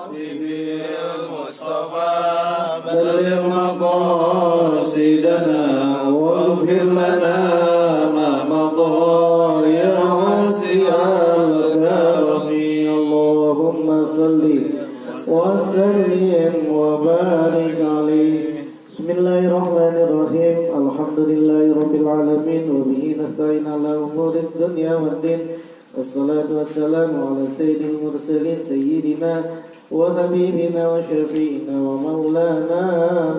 حبيبي المصطفى بلغ مقاصدنا واغفر لنا ما مضى يا واسع الكرم اللهم صل وسلم وبارك عليه. Bismillahirrahmanirrahim. Alhamdulillahirabbil alamin wa bihi nasta'in ala umurid dunya waddin. Wassalatu wassalamu ala sayyidil mursalin sayyidina wa habibina wa syafi'ina wa maulana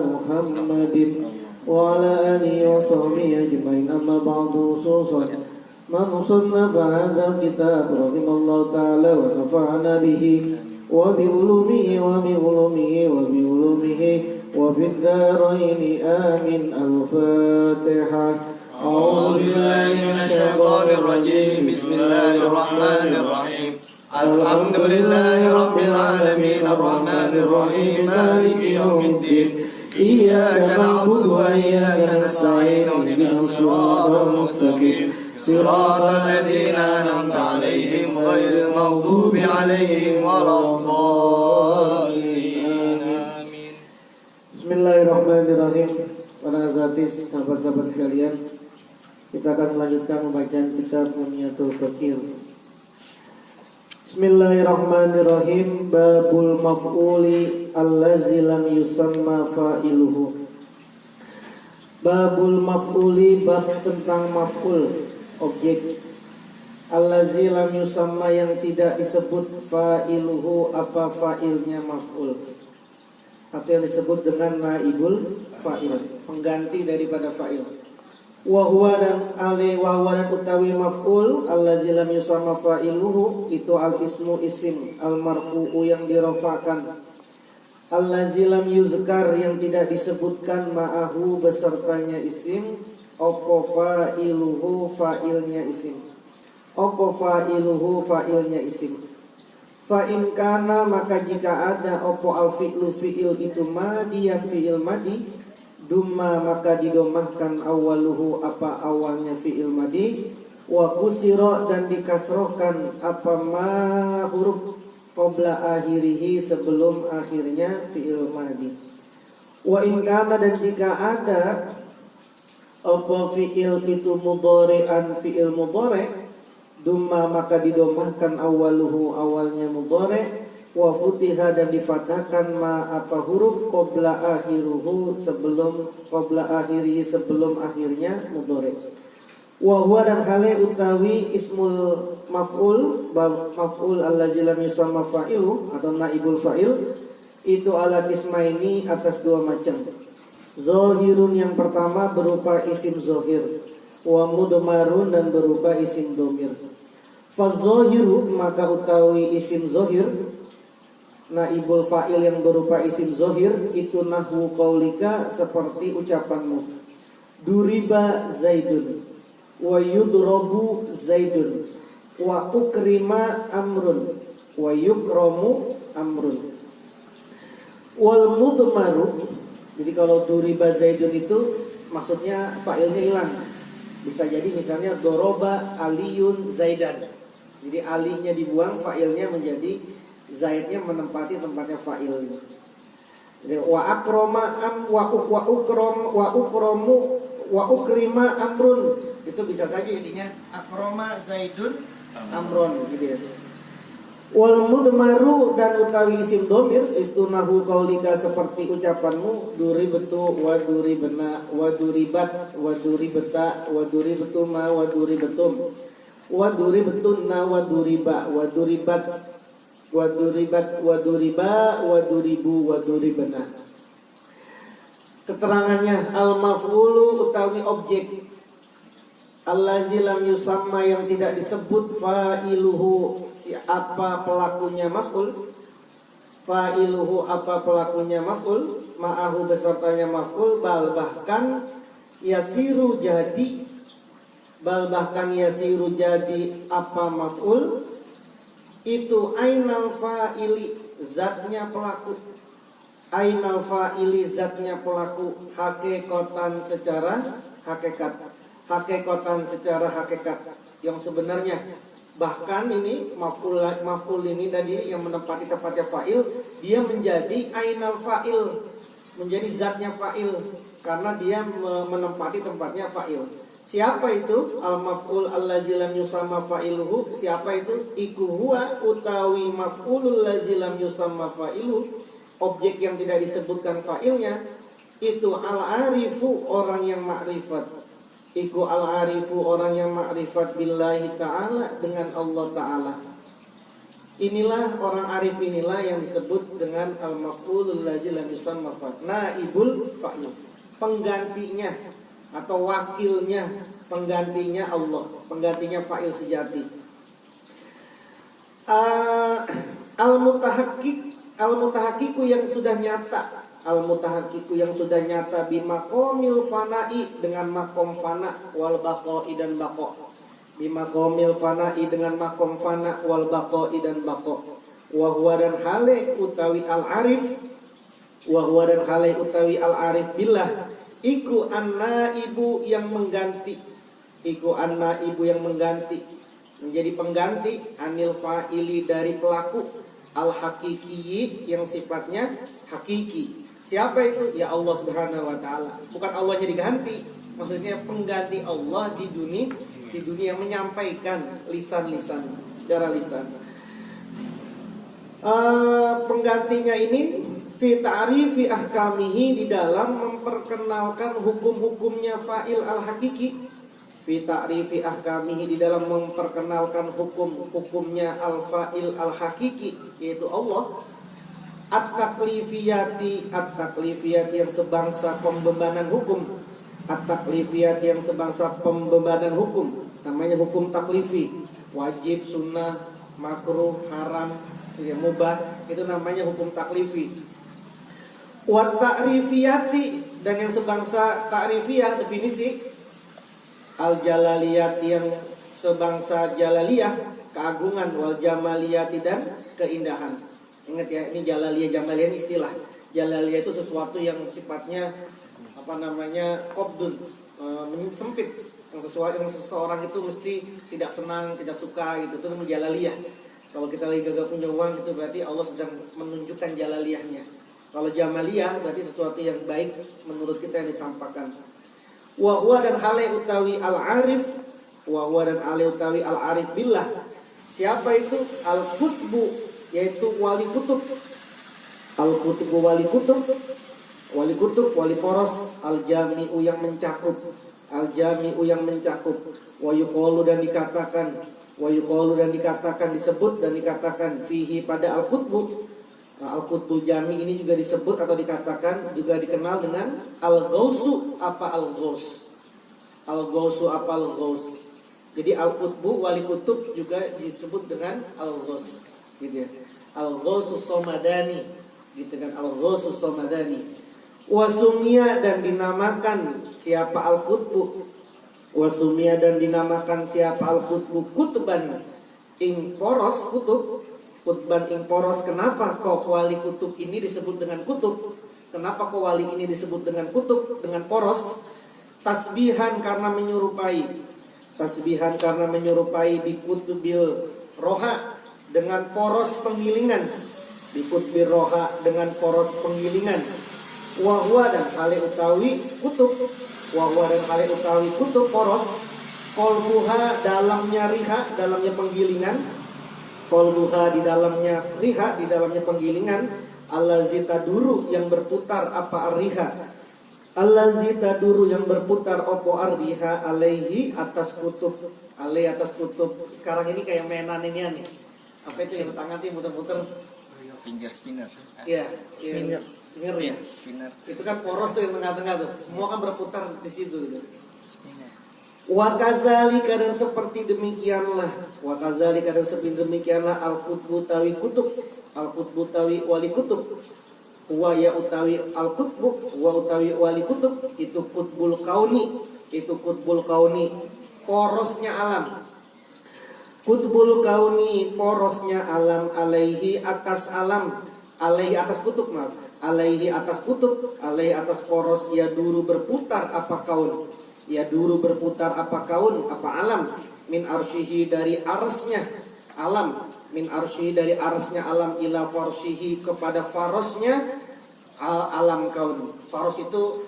Muhammadin wa ala alihi wa sahbihi ajma'in. Amma ba'du, khususan man sannafa hadzal kitab rahimallahu ta'ala wa nafa'ana bihi wa bi ulumihi wa bi ulumihi wa bi ulumihi wa fid dharain amin. Al-Fatihah. A'udzu billahi minasy syaithanir rajim. Bismillahir rahmanir rahim. Alhamdulillahi rabbil alamin arrahmanir rahim maliki yaumiddin. Iyyaka na'budu wa iyyaka nasta'in ihdinas siratal mustaqim siratal ladzina an'amta 'alaihim ghairil maghdubi 'alaihim waladdallin. Amin. Bismillahirrahmanirrahim. Para hadirin, sahabat-sahabat sekalian, kita akan melanjutkan pembacaan kitab Muniyatul Fakir. Bismillahirrahmanirrahim. Babul maf'uli allazi lam yusamma fa'iluhu. Babul maf'uli, bab tentang maf'ul, objek. Allazi lam yusamma, yang tidak disebut fa'iluhu, apa fa'ilnya maf'ul, atau yang disebut dengan naibul fa'il, pengganti daripada fa'il. Wahwa dan utawi maf'ul allazi lam yusamma fa'iluhu, itu al-ismu isim al-marfu'u yang dirafa'kan, allazi lam yuzkar yang tidak disebutkan ma'ahu besertanya isim, opo fa'iluhu fa'ilnya isim, opo fa'iluhu fa'ilnya isim. Fa'in kana, maka jika ada opo al-fi'lu fi'il itu madi, yang fi'il madi, dumma maka didomahkan awaluhu apa awalnya fi'il madi, wa kusiro dan dikasrohkan apa ma huruf qabla akhirihi sebelum akhirnya fi'il madi. Wa in kana, dan jika ada apa fi'il itu mudhari'an fi'il mudhari', dumma maka didomahkan awaluhu awalnya mudhari', wa futiha dan difathahkan ma apa huruf qabla akhiruhu sebelum qabla akhirihi sebelum akhirnya mudhari'. Wa huwa, dan hale utawi ismul maf'ul, maf'ul allazi lam yusamma fa'ilu atau naibul fa'il, itu ala qismaini, atas dua macam. Zahirun, yang pertama berupa isim zahir, wa mudmarun, dan berupa isim dhamir. Fa zahiru, maka utawi isim zahir naibul fa'il yang berupa isim zahir itu nahwu qaulika, seperti ucapanmu, duriba zaidun wa yudrabu zaidun wa ukrima amrun wa yukramu amrun. Wal mudmaru, jadi kalau duriba zaidun itu maksudnya fa'ilnya hilang. Bisa jadi misalnya doroba aliyun zaidan, jadi alinya dibuang, fa'ilnya menjadi zaidnya menempati tempatnya fa'il. Jadi wa akroma am wa ukromu wa ukrima amrun, itu bisa saja jadinya akroma zaidun amron gitu ya. Wal mudmaru, dan utawi isim dhamir itu nahwu qaulika, seperti ucapanmu, duribtu wa duribna wa duribat wa duribta wa duribtuma wa duribetum wa duribtunna wa duriba wa duribat wa duribat wa duriba wa duribu wa duribna. Keterangannya, al maf'ulu utawi objek, allazi lam yusamma yang tidak disebut fa'iluhu siapa pelakunya maf'ul, fa'iluhu apa pelakunya maf'ul, ma'ahu besertanya maf'ul, bal bahkan yasiru jadi, bal bahkan yasiru jadi apa maf'ul itu ainal fa'ili zatnya pelaku, ainal fa'ili zatnya pelaku, hakikatan secara hakikat, hakikatan secara hakikat yang sebenarnya Bahkan ini maf'ul ini tadi yang menempati tempatnya fa'il, dia menjadi ainal fa'il, menjadi zatnya fa'il karena dia menempati tempatnya fa'il. Siapa itu? Al-maf'ul allazi lam yusamma fa'iluhu. Siapa itu? Iku huwa utawi maf'ulul allazi lam yusamma fa'iluhu. Objek yang tidak disebutkan fa'ilnya itu al-arifu, orang yang ma'rifat. Iku al-arifu, orang yang ma'rifat billahi ta'ala, dengan Allah ta'ala. Inilah orang arif, inilah yang disebut dengan al-maf'ulul allazi lam yusamma fa'il. Naibul fa'il, penggantinya atau wakilnya, penggantinya Allah, penggantinya fa'il sejati. Al-mutahaqqiqu yang sudah nyata, al-mutahaqqiqu yang sudah nyata bimaqamil fana'i, dengan makom fana wal baqa'i dan baqa. Bimaqamil fana'i, dengan makom fana wal baqa'i dan baqa. Wa huwa dan hale utawi al-arif, wa huwa dan hale utawi al-arif billah, iku an-naibu yang mengganti, iku an-naibu yang mengganti, menjadi pengganti anil fa'ili, dari pelaku, al-haqiqi yang sifatnya hakiki. Siapa itu? Ya Allah Subhanahu wa taala. Bukan Allahnya diganti, maksudnya pengganti Allah di dunia menyampaikan lisan-lisan, secara lisan. Penggantinya ini fi ta'rifi ahkamihi, di dalam memperkenalkan hukum-hukumnya fa'il al-hakiki. Fi ta'rifi ahkamihi, di dalam memperkenalkan hukum-hukumnya al-fa'il al-hakiki, yaitu Allah. At-taklifiyati, at-taklifiyati yang sebangsa pembebanan hukum. At-taklifiyati yang sebangsa pembebanan hukum, namanya hukum taklifi. Wajib, sunnah, makruh, haram, ya, mubah, itu namanya hukum taklifi. Wa ta'rifiyati, dan yang sebangsa ta'rifiyah, definisi. Al-jalaliyat yang sebangsa jalaliyah, keagungan. Wal jamaliyati, dan keindahan. Ingat ya, ini jalaliyah, jamaliyah ini istilah. Jalaliyah itu sesuatu yang sifatnya qabdun, sempit, yang seseorang itu mesti tidak senang, tidak suka gitu. Itu namanya jalaliyah. Kalau kita lagi gagal punya uang, itu berarti Allah sedang menunjukkan jalaliyahnya. Kalau jamaliyah berarti sesuatu yang baik menurut kita yang ditampakkan. Wa huwa dan hale utawi al-arif, wa huwa dan hale utawi al-arif billah. Siapa itu? Al-qutbu, yaitu wali kutub. Al-qutbu wali kutub, wali kutub, wali poros. Al-jami'u yang mencakup, al-jami'u yang mencakup. Wa yuqalu dan dikatakan, wa yuqalu dan dikatakan, disebut dan dikatakan fihi pada al-qutbu. Nah, al-qutbul jami ini juga disebut atau dikatakan, juga dikenal dengan al-ghausu. Apa al-ghaus? Al-ghausu apa al-ghaus? Jadi al-qutbu wali kutub juga disebut dengan al-ghaus, gitu ya. Al-ghausus somadani, gitu kan, al-ghausus somadani. Wasumia dan dinamakan siapa al-qutbu. Wasumia dan dinamakan siapa al-qutbu kutban ing poros kutub. Kutban ing poros. Kenapa kok wali kutub ini disebut dengan kutub? Kenapa kok wali ini disebut dengan kutub, dengan poros? Tasbihan karena menyerupai. Tasbihan karena menyerupai di kutubil roha, dengan poros penggilingan. Di kutubil roha, dengan poros penggilingan. Wahwa dan hale utawi kutub. Wahwa dan hale utawi kutub poros. Kolbuha dalamnya riha, dalamnya penggilingan. Kolbuha di dalamnya riha, di dalamnya penggilingan. Allazi taduru yang berputar apa ar-riha. Allazi taduru yang berputar opo ar-riha alaihi atas kutub. Alaihi atas kutub. Sekarang ini kayak mainan ini nih. Apa itu yang tangan sih muter-muter? Finger spinner. Iya, spinner. Spinner ya. Spinner. Itu kan poros tuh yang tengah-tengah tuh. Semua kan berputar di situ gitu. Spinner. Wa kadzalika dan seperti demikianlah, wa kadzalika dan seperti demikianlah al-qutbu tawi kutub, al-qutbu tawi wali kutub. Wa ya utawi al-qutbu, wa utawi wali kutub, itu qutbul kauni, itu qutbul kauni, porosnya alam. Qutbul kauni, porosnya alam, alaihi atas alam, alaihi atas kutub, maaf. Alaihi atas kutub, alaihi atas poros, ya duru berputar apa kaun. Ya duru berputar apa kaun, apa alam. min arsyihi dari arsnya alam, min arsyihi dari arsnya alam, ila farsyihi kepada farosnya alam kaun. Faros itu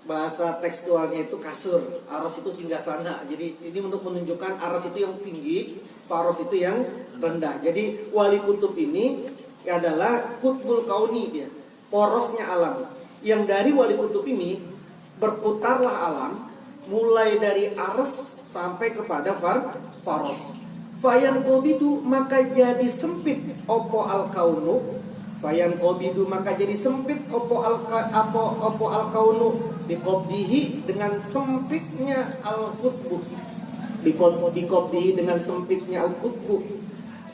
bahasa tekstualnya itu kasur, aras itu singgasana. Jadi ini untuk menunjukkan aras itu yang tinggi, faros itu yang rendah. Jadi wali kutub ini adalah kutbul kauni, dia porosnya alam. Yang dari wali kutub ini berputarlah alam, mulai dari aras sampai kepada faros. Fayan kobidu, maka jadi sempit opo al kaunu. Fayan kobidu, maka jadi sempit opo al kaunu. Bikobdihi, dengan sempitnya al kutbu. Bikobdihi, dengan sempitnya al kutbu.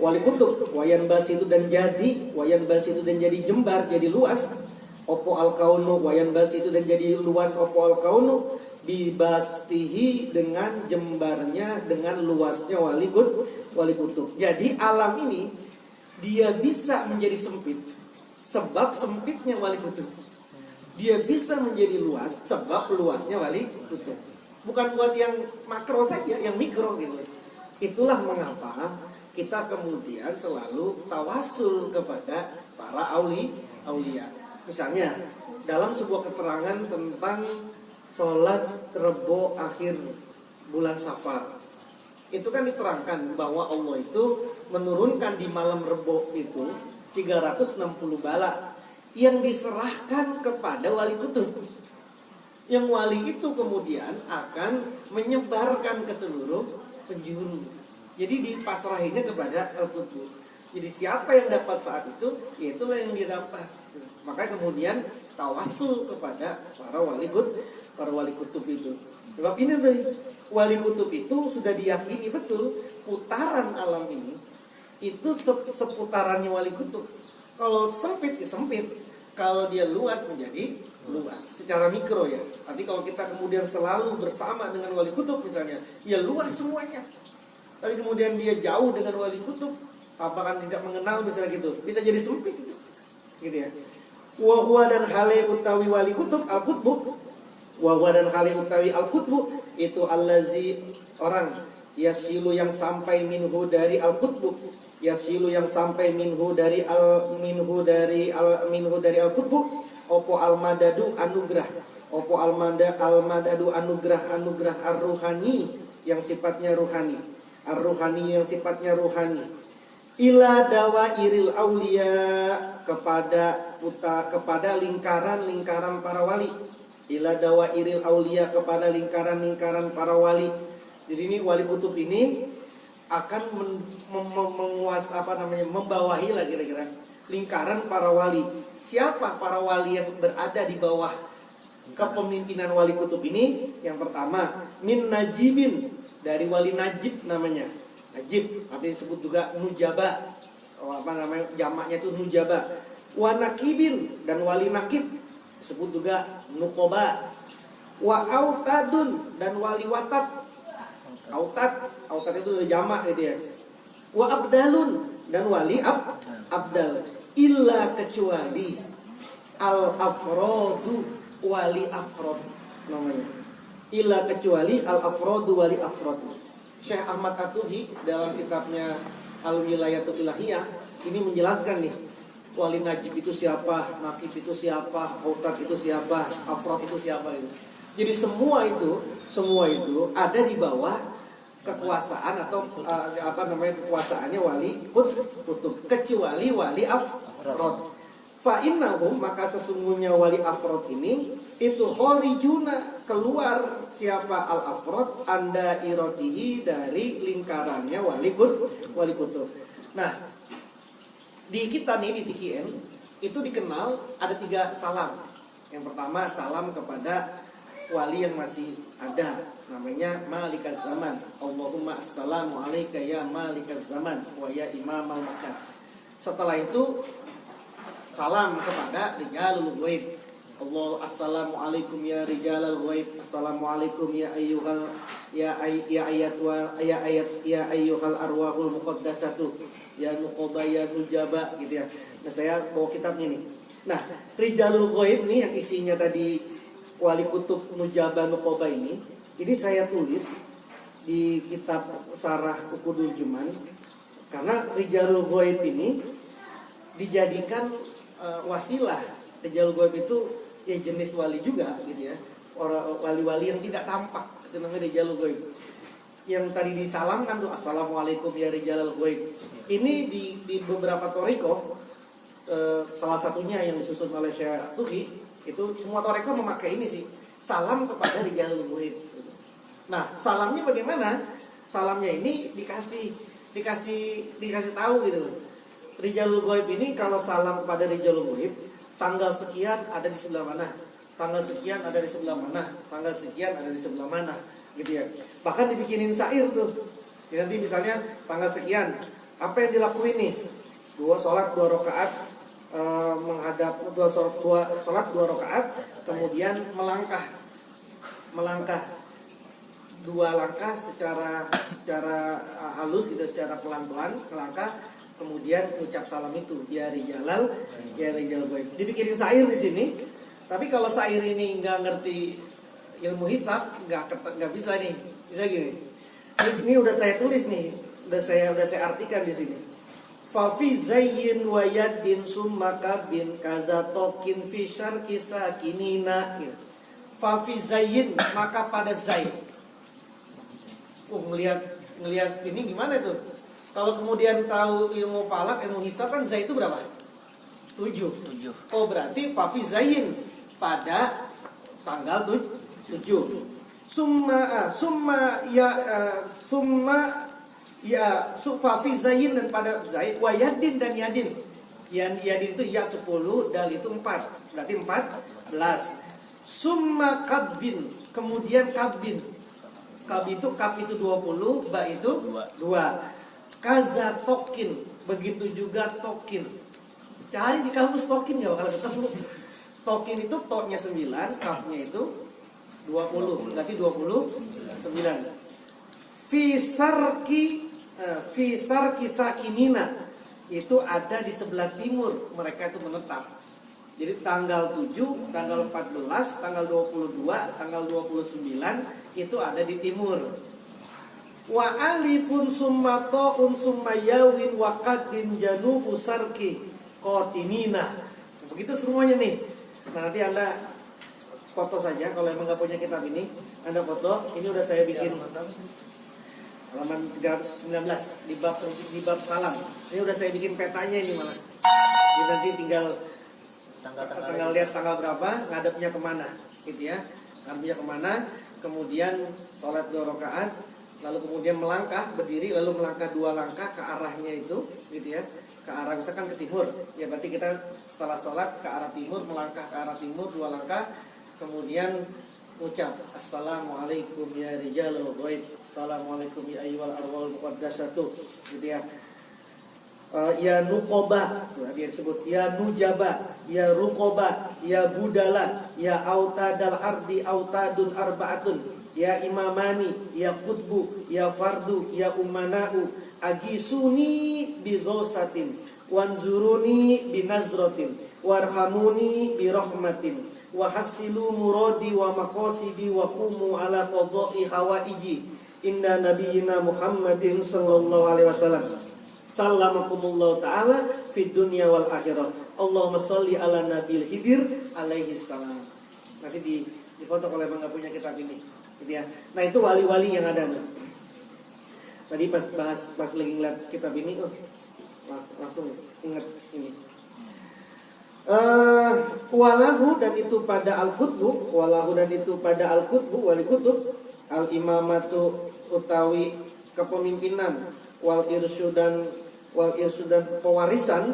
Wali kutub, wayan bas itu dan jadi jembar, jadi luas. Opo al kaunu, wayan bas itu dan jadi luas opo al kaunu. Bibastihi, dengan jembarnya, dengan luasnya wali kutub. Jadi alam ini dia bisa menjadi sempit sebab sempitnya wali kutub. Dia bisa menjadi luas sebab luasnya wali kutub. Bukan buat yang makro saja, yang mikro gitu. Itulah mengapa kita kemudian selalu tawasul kepada para aulia. Misalnya dalam sebuah keterangan tentang sholat Rebo akhir bulan Safar, itu kan diterangkan bahwa Allah itu menurunkan di malam Rebo itu 360 bala yang diserahkan kepada wali kutub. Yang wali itu kemudian akan menyebarkan ke seluruh penjuru. Jadi dipasrahinya kepada al-kutub. Jadi siapa yang dapat saat itu, ya itulah yang dia dapat. Maka kemudian tawasul kepada para wali kutub itu. Sebab ini dari wali kutub itu sudah diyakini betul putaran alam ini itu seputarannya wali kutub. Kalau sempit ya sempit, kalau dia luas menjadi luas secara mikro ya. Tapi kalau kita kemudian selalu bersama dengan wali kutub misalnya, ya luas semuanya. Tapi kemudian dia jauh dengan wali kutub, apakah tidak mengenal misalnya gitu, bisa jadi sempit gitu ya. Wa dan hale utawi wali kutub al-kutbu. Wa dan hale utawi al-kutbu itu allazi orang yasilu yang sampai minhu dari al-kutbu. Yasilu yang sampai minhu dari al-kutbu. Opo al-madadu anugrah. Opo al-madadu anugrah ar-ruhani yang sifatnya ruhani. Ar-ruhani yang sifatnya ruhani. Ila dawairil aulia, kepada lingkaran para wali. Ila dawairil aulia, kepada lingkaran para wali. Jadi ini wali kutub ini akan membawahi lah kira-kira lingkaran para wali. Siapa para wali yang berada di bawah kepemimpinan wali kutub ini? Yang pertama, min najibin, dari wali najib namanya. Najib, artinya disebut juga nujaba. Jamaknya itu nujaba. Wa nakibin, dan wali nakib, disebut juga nukoba. Wa autadun, dan wali watat. Autad itu udah jamak gitu ya. Wa abdalun, dan wali abdal. Illa kecuali al-afrodu, wali afrod namanya. Illa kecuali al-afrodu, wali afrod. Syekh Ahmad Atuhi dalam kitabnya Al-Wilayatul Ilahiyah ini menjelaskan nih, wali najib itu siapa, nakib itu siapa, autad itu siapa, afrod itu siapa itu. Jadi semua itu ada di bawah kekuasaan atau kekuasaannya wali kutub, kecuali wali afrod. Fa innahum, maka sesungguhnya wali afrod ini itu khorijuna, keluar siapa al afrod anda irotihi, dari lingkarannya wali kutub. Nah, di kita nih di TKN itu dikenal ada 3 salam. Yang pertama salam kepada wali yang masih ada, namanya malikaz zaman. Allahumma assalamu alayka ya malikaz zaman wa ya imamal makan. Setelah itu salam kepada rijalul ghaib. Allah assalamualaikum ya rijalul ghaib. Assalamualaikum ya ayyuhal ayyuhal arwahul muqaddasatu ya nuqaba ya nujaba gitu ya. Nah, saya bawa kitabnya nih. Nah, rijalul ghaib nih yang isinya tadi wali kutub nujaba nuqaba ini saya tulis di kitab Sarah Ukudul Juman, karena Rijalul Ghaib ini dijadikan wasilah. Rijalul Ghaib itu ya jenis wali juga gitu ya, orang wali-wali yang tidak tampak, itu namanya Rijalul Ghaib. Yang tadi disalamkan tuh assalamualaikum ya Rijalul Ghaib. Ini di beberapa toriko, salah satunya yang disusun oleh Syekh Tuhi, itu semua toriko memakai ini sih, salam kepada Rijalul Ghaib. Nah, salamnya bagaimana? Salamnya ini dikasih tahu gitu loh. Rijalul Ghaib ini kalau salam kepada Rijalul Ghaib, tanggal sekian ada di sebelah mana, tanggal sekian ada di sebelah mana, tanggal sekian ada di sebelah mana, gitu ya. Bahkan dibikinin syair tuh. Jadi nanti misalnya tanggal sekian, apa yang dilakuin nih? Sholat 2 rakaat, menghadap sholat 2 rakaat, kemudian melangkah 2 langkah secara halus gitu, secara pelan-pelan melangkah, kemudian ucap salam itu ya Rijalal Ghaib. Dibikinin syair di sini. Tapi kalau syair ini nggak ngerti ilmu hisab, nggak bisa nih. Bisa gini. Ini udah saya tulis nih, udah saya artikan di sini. Fa fi zayyin wa yaddin summa kabin kazatokin fi syarqi sakinina. Fa fi zayyin, maka pada zaid. Ngelihat ini gimana tuh? Kalau kemudian tahu ilmu falak, ilmu hisab kan zaid itu berapa? 7. Oh, berarti fa fi zayyin pada tanggal 7. Summa fa fi zayyin, dan pada zaid, wa yadin dan yadin. Yadin itu ya 10, dal itu 4. Berarti 14. Summa kabin, kemudian kabin. Kaf itu 20, ba itu 2. Kaza tokin, begitu juga tokin. Cari di kamus tokin ya bakal ketemu. Tokin itu toknya 9, kafnya itu 20, berarti 29. Fisar kisakinina, itu ada di sebelah timur, mereka itu menetap. Jadi tanggal 7, tanggal 14, tanggal 22, tanggal 29 itu ada di timur. Wa alifun summa ta'un summa yawin wa qadin janubu sarki qatinina. Begitu semuanya nih. Nah, nanti Anda foto saja kalau emang nggak punya kitab ini, Anda foto. Ini udah saya bikin halaman 319 di bab salam. Ini udah saya bikin petanya ini malah. Jadi nanti tinggal lihat tanggal berapa, ngadepnya kemana, gitu ya. Ngadepnya kemana, kemudian sholat 2 rakaat, lalu kemudian melangkah, berdiri, lalu melangkah 2 langkah ke arahnya itu, gitu ya. Ke arah misalkan ke timur, ya berarti kita setelah sholat ke arah timur, melangkah ke arah timur 2 langkah, kemudian ucap assalamualaikum ya Rijalul Ghaib, assalamualaikum ya ayyuhal arwahul muqaddasatu, gitu ya. Ya nuqoba, dia disebut ya nujaba, ya ruqoba, ya budala, ya autadal ardi autadun arbaatun, ya imamani, ya qutbu, ya fardu, ya umana'u, agisuni bi ghosatin, wanzuruni bi nazratin, warhamuni bi rahmatin, wa hasilu muradi wa maqasidi wa qumu ala qadha'i hawaiji inna nabiyyina Muhammadin sallallahu alaihi wasallam. Salamakumullah ta'ala fid dunya wal akhirah. Allahumma sholli ala nabil hidir alaihi salam. Nanti di foto kalau emang gak punya kitab ini, gitu ya. Nah, itu wali-wali yang ada nih. Tadi pas lagi ngeliat kitab ini, langsung ingat ini. Walahu, dan itu pada al-qutbu, wali kutub, al-imamatu utawi kepemimpinan, wal irsudan pewarisan,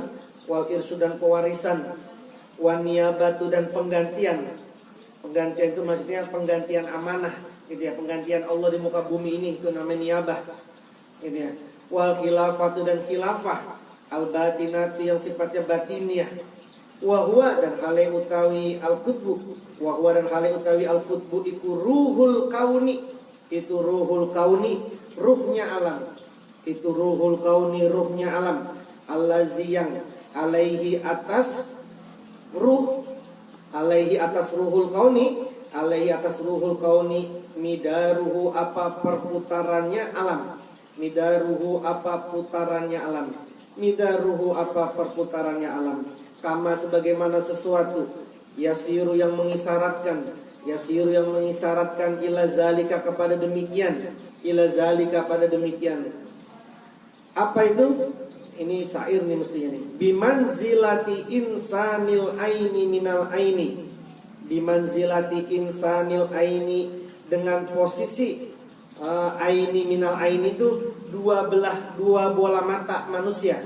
wan niyabatu dan penggantian itu maksudnya penggantian amanah, gitu ya, penggantian Allah di muka bumi ini, itu namanya niyabah, gitu ya. Wal khilafatu dan khilafah, al batinati yang sifatnya batiniah, wa huwa dan hale utawi al qutbu, iku ruhul kauni, itu ruhul kauni, ruhnya alam. Itu ruhul kauni, ruhnya alam. Allazi yang alaihi atas ruhul kauni, alaihi atas ruhul kauni, midaruhu apa perputarannya alam, midaruhu apa putarannya alam, midaruhu apa perputarannya alam, kama sebagaimana sesuatu, yasiru yang mengisyaratkan, yasiru yang mengisyaratkan ila zalika kepada demikian, ila zalika pada demikian. Apa itu? Ini syair nih mestinya nih. Bimanzilati insanil aini minal aini. Bimanzilati insanil aini, dengan posisi aini minal aini itu dua bola mata manusia.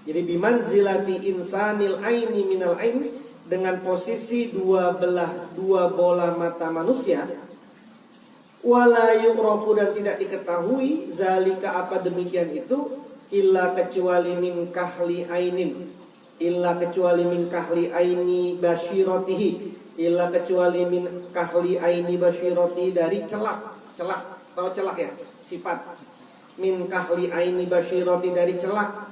Jadi bimanzilati insanil aini minal aini, dengan posisi dua bola mata manusia. Wala yu'rafu, dan tidak diketahui zalika apa demikian itu, illa kecuali min kahli ainin, illa kecuali min kahli aini basyiratihi, illa kecuali min kahli aini basyiratihi, dari celak, tahu celak ya, sifat min kahli aini basyirati, dari celak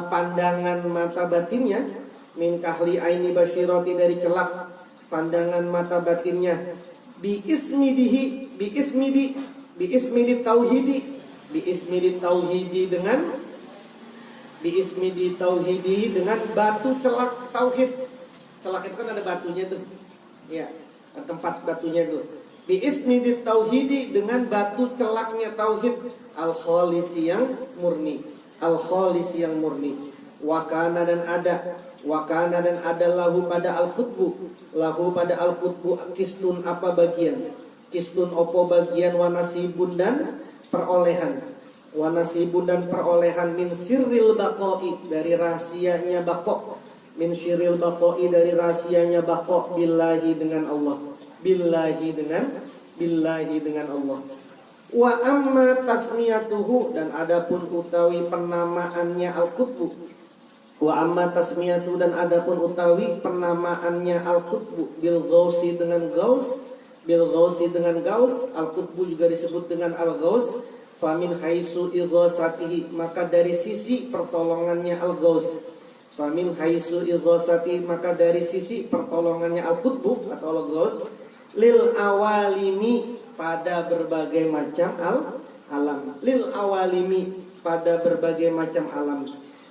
pandangan mata batinnya, min kahli aini basyirati, dari celak pandangan mata batinnya, bi ismidihi, bi ismidi tauhidi, bi ismidi tauhidi, dengan bi ismidi tauhidi, dengan batu celak tauhid. Celak itu kan ada batunya tuh, ya, ada tempat batunya tuh. Bi ismidi tauhidi, dengan batu celaknya tauhid, al khalisi yang murni, al khalisi yang murni. Wakana dan ada lahu pada al-qutbu, lahu pada al-qutbu kistun apa bagian, kistun opo bagian, wanasibun dan perolehan, wanasibun dan perolehan, min sirril baqoi, dari rahasianya baqo, min sirril baqoi, dari rahasianya baqo, billahi dengan Allah, billahi dengan Allah. Wa amma tasmiyatuhu, dan adapun utawi penamaannya al-qutbu, wa amma tasmiyatu, dan adapun utawi penamaannya al-qutbu, bil ghausi dengan gaus, bil ghausi dengan gaus, al-qutbu juga disebut dengan al-ghaus, famin haisu idghasatihi, maka dari sisi pertolongannya al-ghaus, famin haisu idghasatihi, maka dari sisi pertolongannya al-qutbu atau al-ghaus, lil awalimi, pada berbagai macam alam, lil awalimi, pada berbagai macam alam,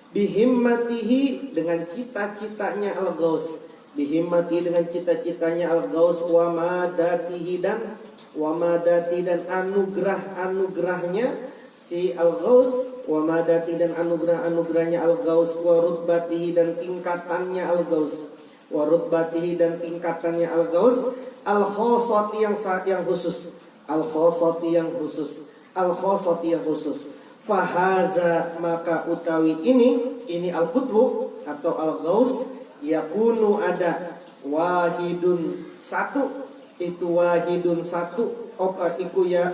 bihimmatihi, dengan cita-citanya al-ghaus, bihimmati, dengan cita-citanya al-ghaus, wa madatihi, dan wa madati, dan anugerahnya si al-ghaus, wa madati, dan anugerahnya al-ghaus, wa rutbatihi, dan tingkatannya al-ghaus, wa rutbatihi, dan tingkatannya al-ghaus, al-khosati, yang khusus, al-khosati yang khusus, al-khosati yang khusus. Fahaza, maka utawi ini al-qutbu atau al-ghaus, yakunu ada, wahidun satu, itu wahidun satu, iku ya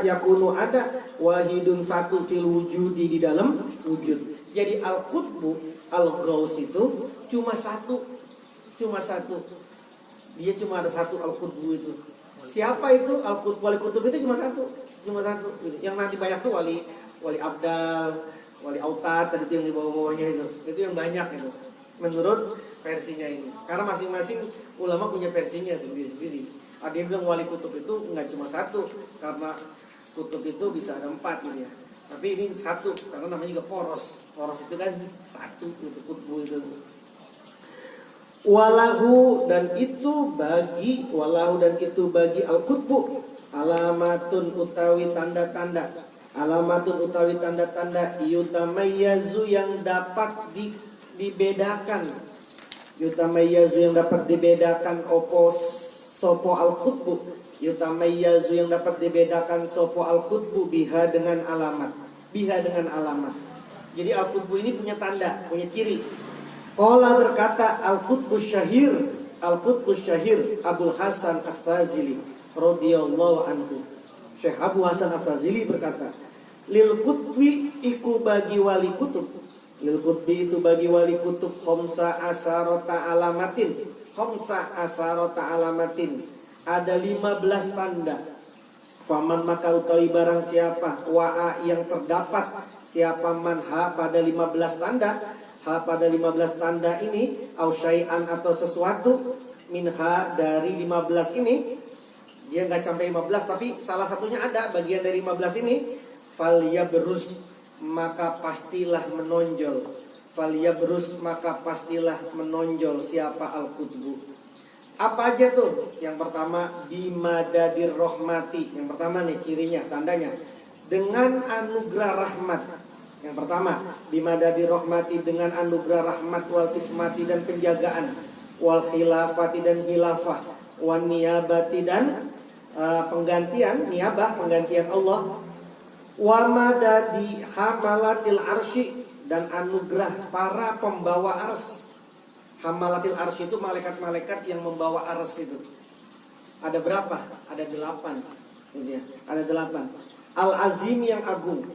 yakunu ada, wahidun satu, fil wujudi, di dalam wujud. Jadi al-qutbu, al-ghaus itu cuma satu, dia cuma ada satu al-qutbu itu. Siapa itu al-qutbu? Wali kutub itu cuma satu. Yang nanti banyak tuh wali abdal, wali autad, tadi yang di bawah-bawahnya itu yang banyak itu. Menurut versinya ini. Karena masing-masing ulama punya versinya sendiri-sendiri. Ada yang bilang wali kutub itu enggak cuma satu, karena kutub itu bisa ada 4 gitu ya. Tapi ini satu, karena namanya juga poros. Poros itu kan satu, itu kutbu itu. Walahu, dan itu bagi al-qutbu, alamatun utawi tanda-tanda, alamatun utawi tanda-tanda, yutamayyazu, yang dapat dibedakan, yutamayyazu, yang dapat dibedakan, opo sopo al-qutbu, yutamayyazu, yang dapat dibedakan, sopo al-qutbu, biha dengan alamat, Jadi al-qutbu ini punya tanda, punya ciri. Qala, berkata al-qutbu syahir Abul Hasan As-Sazili radhiyallahu anhu. Syekh Abu Hasan As-Sazili berkata, lil qutbi iku bagi wali kutub, lil qutbi itu bagi wali kutub, khamsa asarota alamatin, ada 15 tanda. Faman, maka utawi barang siapa, wa'a, yang terdapat, siapa manha pada 15 tanda, pada 15 tanda ini, au syai'an, atau sesuatu, minha dari 15 ini, dia nggak sampai 15 tapi salah satunya ada bagian dari 15 ini, falyabrus, maka pastilah menonjol. Falyabrus, maka pastilah menonjol siapa al-qutbu. Apa aja tuh? Yang pertama, bimadadir rahmati. Yang pertama nih cirinya, tandanya, dengan anugerah rahmat. Yang pertama, bimadadir rahmati, dengan anugerah rahmat, wal kismati dan penjagaan, wal khilafati dan khilafah, wan niyabati dan penggantian, niyabah penggantian Allah, wa madadi hamalatil arsy, dan anugerah para pembawa ars. Hamalatil arsy itu malaikat-malaikat yang membawa ars itu. Ada berapa? Ada 8. Ada 8. Al-azim yang agung.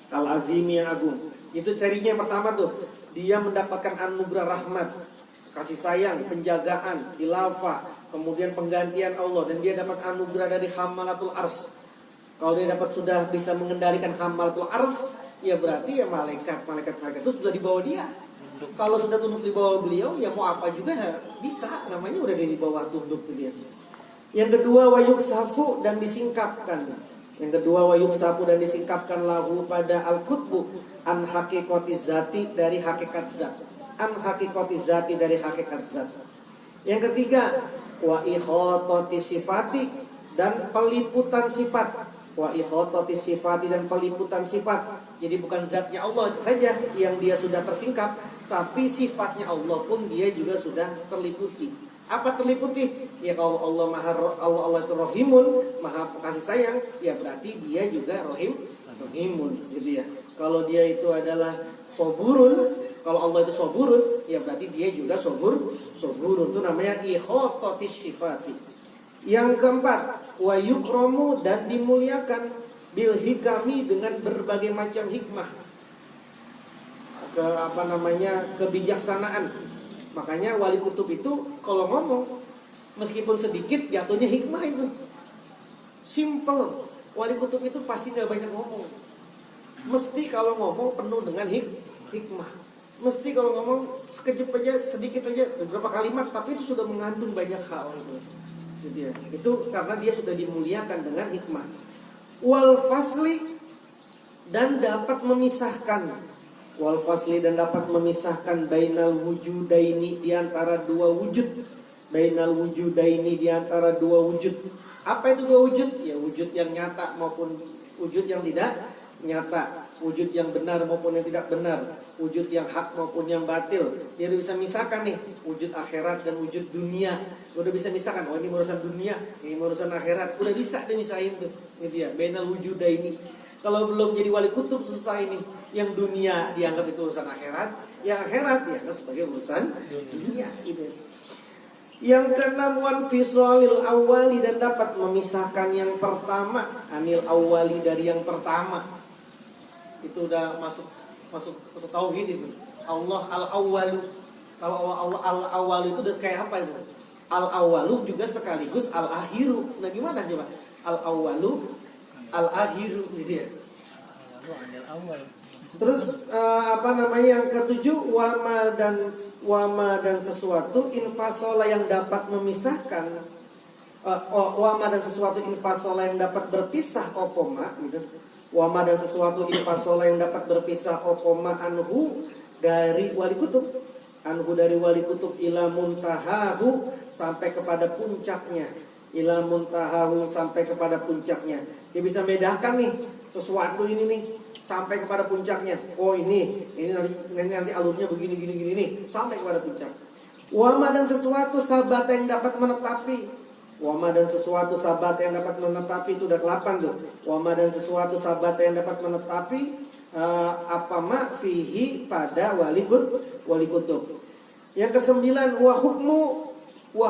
Al-azim yang agung. Itu cirinya yang pertama tuh. Dia mendapatkan anugerah rahmat, kasih sayang, penjagaan, khilafah, kemudian penggantian Allah, dan dia dapat anugerah dari hamalatul ars. Kalau dia dapat sudah bisa mengendalikan hamalatul ars, ya berarti ya malaikat itu sudah di bawah dia. Kalau sudah tunduk di bawah beliau, ya mau apa juga bisa, namanya udah di bawah tunduk dia. Yang kedua, wayuk safu, dan disingkapkan. Yang kedua, wayuk safu, dan disingkapkan lahu pada al-qutbu an hakikati zati, dari hakikat zat. An hakikati zati, dari hakikat zat. Yang ketiga, wa ikhatati sifati, dan peliputan sifat. Wa ikhatati sifati, dan peliputan sifat. Jadi bukan zatnya Allah saja yang dia sudah tersingkap, tapi sifatnya Allah pun dia juga sudah terliputi. Apa terliputi? Ya kalau Allah itu Rohimun, Maha kasih sayang, ya berarti dia juga Rohimun, gitu ya. Kalau dia itu adalah Soburun, kalau Allah itu Soburun, ya berarti dia juga Soburun. Itu namanya ikhototis sifati. Yang keempat, wa yukromu, dan dimuliakan bil hikami, dengan berbagai macam hikmah, kebijaksanaan. Makanya wali kutub itu kalau ngomong meskipun sedikit jatuhnya hikmah itu. Simple. Wali kutub itu pasti gak banyak ngomong. Mesti kalau ngomong penuh dengan hikmah. Mesti kalau ngomong sekejap aja, sedikit aja, beberapa kalimat, tapi itu sudah mengandung banyak hal itu. Itu karena dia sudah dimuliakan dengan hikmah. Wal fasli, dan dapat memisahkan. Wal fasli, dan dapat memisahkan bainal wujudaini, di antara dua wujud. Bainal wujudaini, di antara dua wujud. Apa itu dua wujud? Ya wujud yang nyata maupun wujud yang tidak nyata. Wujud yang benar maupun yang tidak benar. Wujud yang hak maupun yang batil. Dia udah bisa misahkan nih, wujud akhirat dan wujud dunia. Udah bisa misahkan, oh ini urusan dunia, ini urusan akhirat. Udah bisa dia misahin tuh, gitu ya. Bainal wujudaini. Kalau belum jadi wali kutub susah ini. Yang dunia dianggap itu urusan akhirat, yang akhirat dianggap sebagai urusan dunia, gitu. Yang keenam, wan fisolil awali, dan dapat memisahkan yang pertama anil awali, dari yang pertama. Itu udah masuk tauhid itu. Allah al-awwalu. Kalau Allah al-awwalu itu udah kayak apa itu? Al-awwalu juga sekaligus al-akhiru. Nah gimana coba? Al-awwalu al-akhiru, gitu ya. Terus yang ketujuh, wama dan sesuatu infasola, yang dapat memisahkan, wama dan sesuatu infasola, yang dapat berpisah, opoma gitu. Wama dan sesuatu infasola, yang dapat berpisah, opoma anhu, dari wali kutub. Anhu, dari wali kutub, ila muntahahu, sampai kepada puncaknya. Ila muntahahu, sampai kepada puncaknya. Dia bisa bedakan nih sesuatu ini nih sampai kepada puncaknya. Oh ini nanti alurnya begini nih, sampai kepada puncak. Wama dan sesuatu sahabat yang dapat menetapi. Wama dan sesuatu sahabat yang dapat menetapi, itu udah 8 tuh. Wama dan sesuatu sahabat yang dapat menetapi apa ma fihi, pada wali kutub. Yang ke-9, wa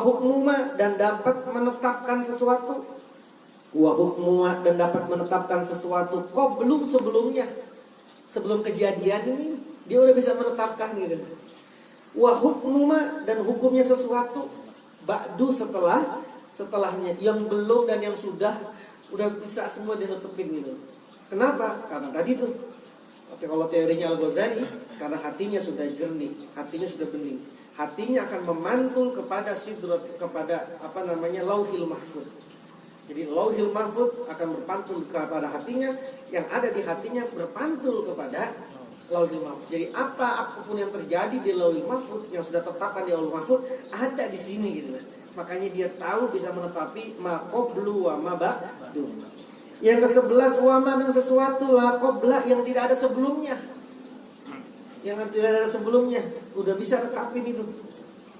hukmu ma, dan dapat menetapkan sesuatu. Wa hukmu ma, dan dapat menetapkan sesuatu qablu, sebelumnya. Sebelum kejadian ini dia udah bisa menetapkan gitu. Wa hukmu ma, dan hukumnya sesuatu ba'du, setelahnya, yang belum dan yang sudah udah bisa semua dinetepin gitu. Kenapa? Karena tadi tuh, tapi kalau teorinya Al-Ghazali, karena hatinya sudah jernih, hatinya sudah bening. hatinya akan memantul kepada lauhil mahfuz. Jadi lauhil mahfuz akan berpantul kepada hatinya, yang ada di hatinya berpantul kepada lauhil mahfuz. Jadi apapun yang terjadi di lauhil mahfuz, yang sudah tetapkan di lauhil mahfuz, ada di sini gitu. Makanya dia tahu, bisa menetapi ma qablu wa ma ba'du. Yang ke-11, wama, dan sesuatu la qabla, yang tidak ada sebelumnya. Yang tidak ada sebelumnya, udah bisa rekapin itu.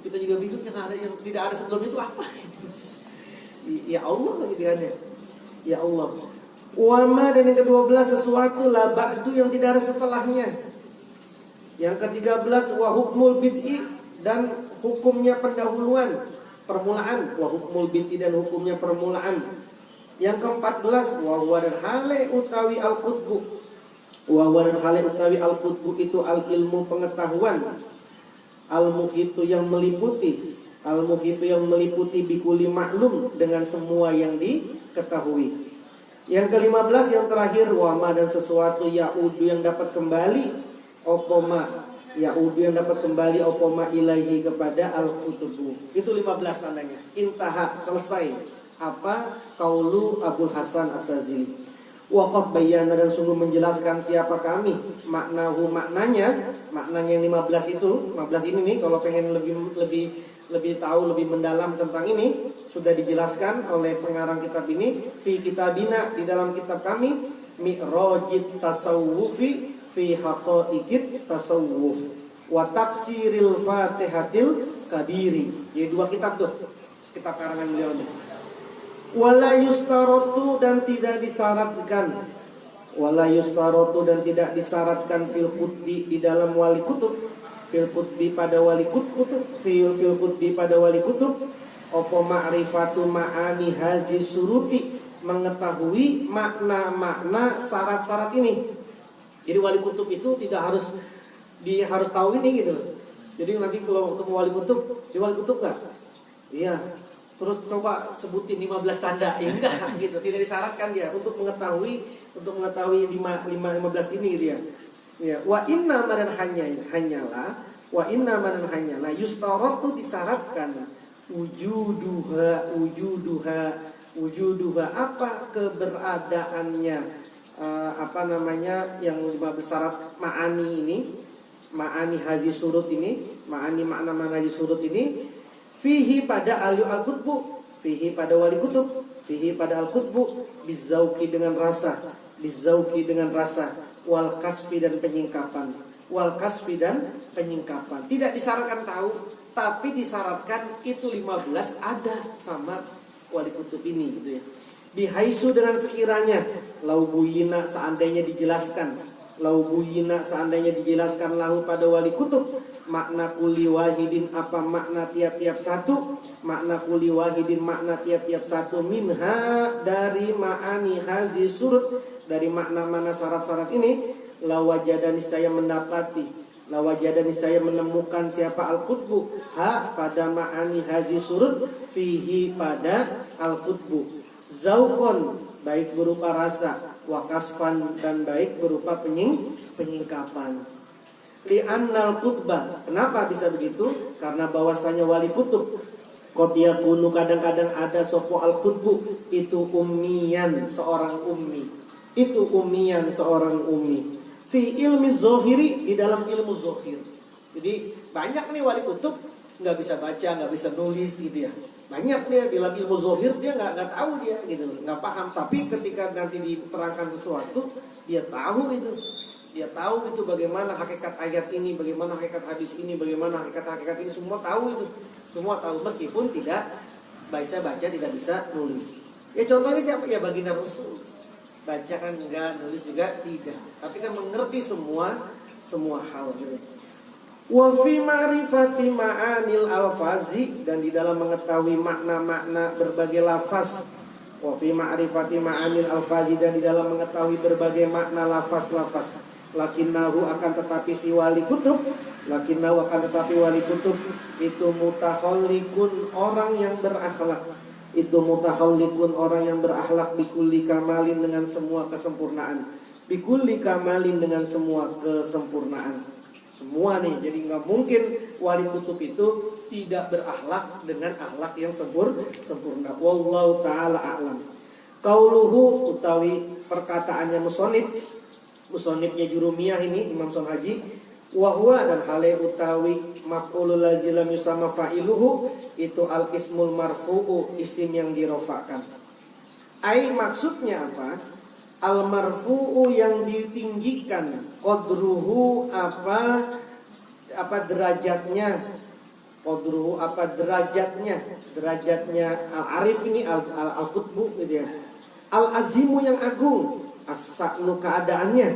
Kita juga bingung yang tidak ada sebelum itu apa? Ya Allah lagi dia. Ya Allah. Wama, dan yang ke-12, sesuatu la ba'du, yang tidak ada setelahnya. Yang ke-13, wa hukmul bid'i, dan hukumnya pendahuluan, permulaan. Wa hukmul bid'i, dan hukumnya permulaan. Yang ke-14, wa huwa, dan hale utawi al-qutbu. Wa huwa, dan hale utawi al-qutbu itu al-ilmu, pengetahuan. Al-muhitu, yang meliputi. Al-muhitu, yang meliputi bikuli maklum, dengan semua yang diketahui. Yang ke-15, yang terakhir, wama, dan sesuatu ya'udu, yang dapat kembali, opoma, ya'udu, yang dapat kembali, opoma ilaihi, kepada al-kutubu. Itu 15 tandanya. Intaha, selesai apa qaulu Abul Hasan As-Sazili. Waqad bayyana, dan sungguh menjelaskan siapa kami, maknahu, maknanya yang 15 itu. 15 ini nih, kalau pengen lebih tahu, lebih mendalam tentang ini, sudah dijelaskan oleh pengarang kitab ini fi kitabina, di dalam kitab kami, Mi'rajit Tasawufi fi Haqaiqit Tasawuf wa Tafsiril Fatihatil Kabiri. Jadi 2 kitab tuh, kitab karangan beliau ini. Wala yustarotu, dan tidak disyaratkan. Wala yustarotu, dan tidak disyaratkan fil qutbi, di dalam wali kutub. Fil qutbi, pada wali kutub. Fil qutbi, pada wali kutub. Opo ma'rifatu ma'ani haji suruti, mengetahui makna-makna syarat-syarat ini. Jadi wali kutub itu tidak harus, dia harus tahu ini gitu. Jadi nanti kalau ketemu wali kutub, di wali kutub gak? Iya. Terus coba sebutin 15 tanda, ya enggak gitu. Tidak disyaratkan dia untuk mengetahui 15 ini gitu ya. Ya, wa inna madan hanyalah, wa inna madan hanyalah yustaratu, disyaratkan wujuduha apa keberadaannya, yang 15 syarat ma'ani ini, ma'ani haji surut ini, ma'ani makna haji surut ini. Fihi, pada al-qutbu, fihi, pada wali kutub, fihi, pada al-qutbu, bizauki, dengan rasa, bizauki, dengan rasa, wal kasfi, dan penyingkapan, wal kasfi, dan penyingkapan. Tidak disyaratkan tahu, tapi disyaratkan itu 15 ada sama wali kutub ini gitu ya. Bihaisu, dengan sekiranya, laubuyina, seandainya dijelaskan, laubuyina, seandainya dijelaskan lahu, pada wali kutub, makna kuli wahidin, apa makna tiap-tiap satu, makna kuli wahidin, makna tiap-tiap satu, minha, dari ma'ani hazi surut, dari makna-makna syarat-syarat ini, lawajada, niscaya mendapati, lawajada, niscaya menemukan siapa al-qutbu, pada ma'ani hazi surut, fihi, pada al-qutbu, zaukon, baik berupa rasa, wakasfan, dan baik berupa penyingkapan. Li'annal qutbah, kenapa bisa begitu? Karena bahwasanya wali kutub, qadiyakunu, kadang-kadang ada sopo al-qutbu, itu ummiyan, seorang ummi. Itu ummiyan, seorang ummi. Fi ilmi zohiri, di dalam ilmu zohir. Jadi banyak nih wali kutub nggak bisa baca, nggak bisa nulis gitu ya. Banyak dia dalam ilmu zohir, dia nggak tahu, dia gitu, nggak paham. Tapi ketika nanti diterangkan sesuatu, dia tahu itu. Dia tahu itu bagaimana hakikat ayat ini, bagaimana hakikat hadis ini, bagaimana hakikat ini, semua tahu itu. Semua tahu, meskipun tidak bisa baca, tidak bisa nulis. Ya contohnya siapa? Ya baginda Rasul. Baca kan enggak, nulis juga tidak. Tapi kan mengerti semua hal gitu. Wa fi ma'rifati ma'anil alfazi, dan di dalam mengetahui makna-makna berbagai lafaz. Wa fi ma'rifati ma'anil alfazi, dan di dalam mengetahui berbagai makna lafaz-lafaz. Lakinnahu, akan tetapi si wali kutub, lakinnahu, akan tetapi wali kutub itu mutahallikun, orang yang berakhlak. Itu mutahallikun, orang yang berakhlak, bikulli kamalin, dengan semua kesempurnaan. Bikulli kamalin, dengan semua kesempurnaan. Semua nih, jadi nggak mungkin wali kutub itu tidak berakhlak dengan akhlak yang sempurna. Wallahu taala a'lam. Qauluhu utawi perkataannya musonifnya Jurumiyah ini Imam Sonhaji, wa huwa dan hale utawi maf'ulul ladzi lam yusamma fa'iluhu itu al ismul marfu'u, isim yang dirofakan. Ai maksudnya apa? Al marfu'u yang ditinggikan, qadruhu apa derajatnya, qadruhu apa derajatnya al arif ini al qutbu gitu ya. Al azimu yang agung, as-sa'nu keadaannya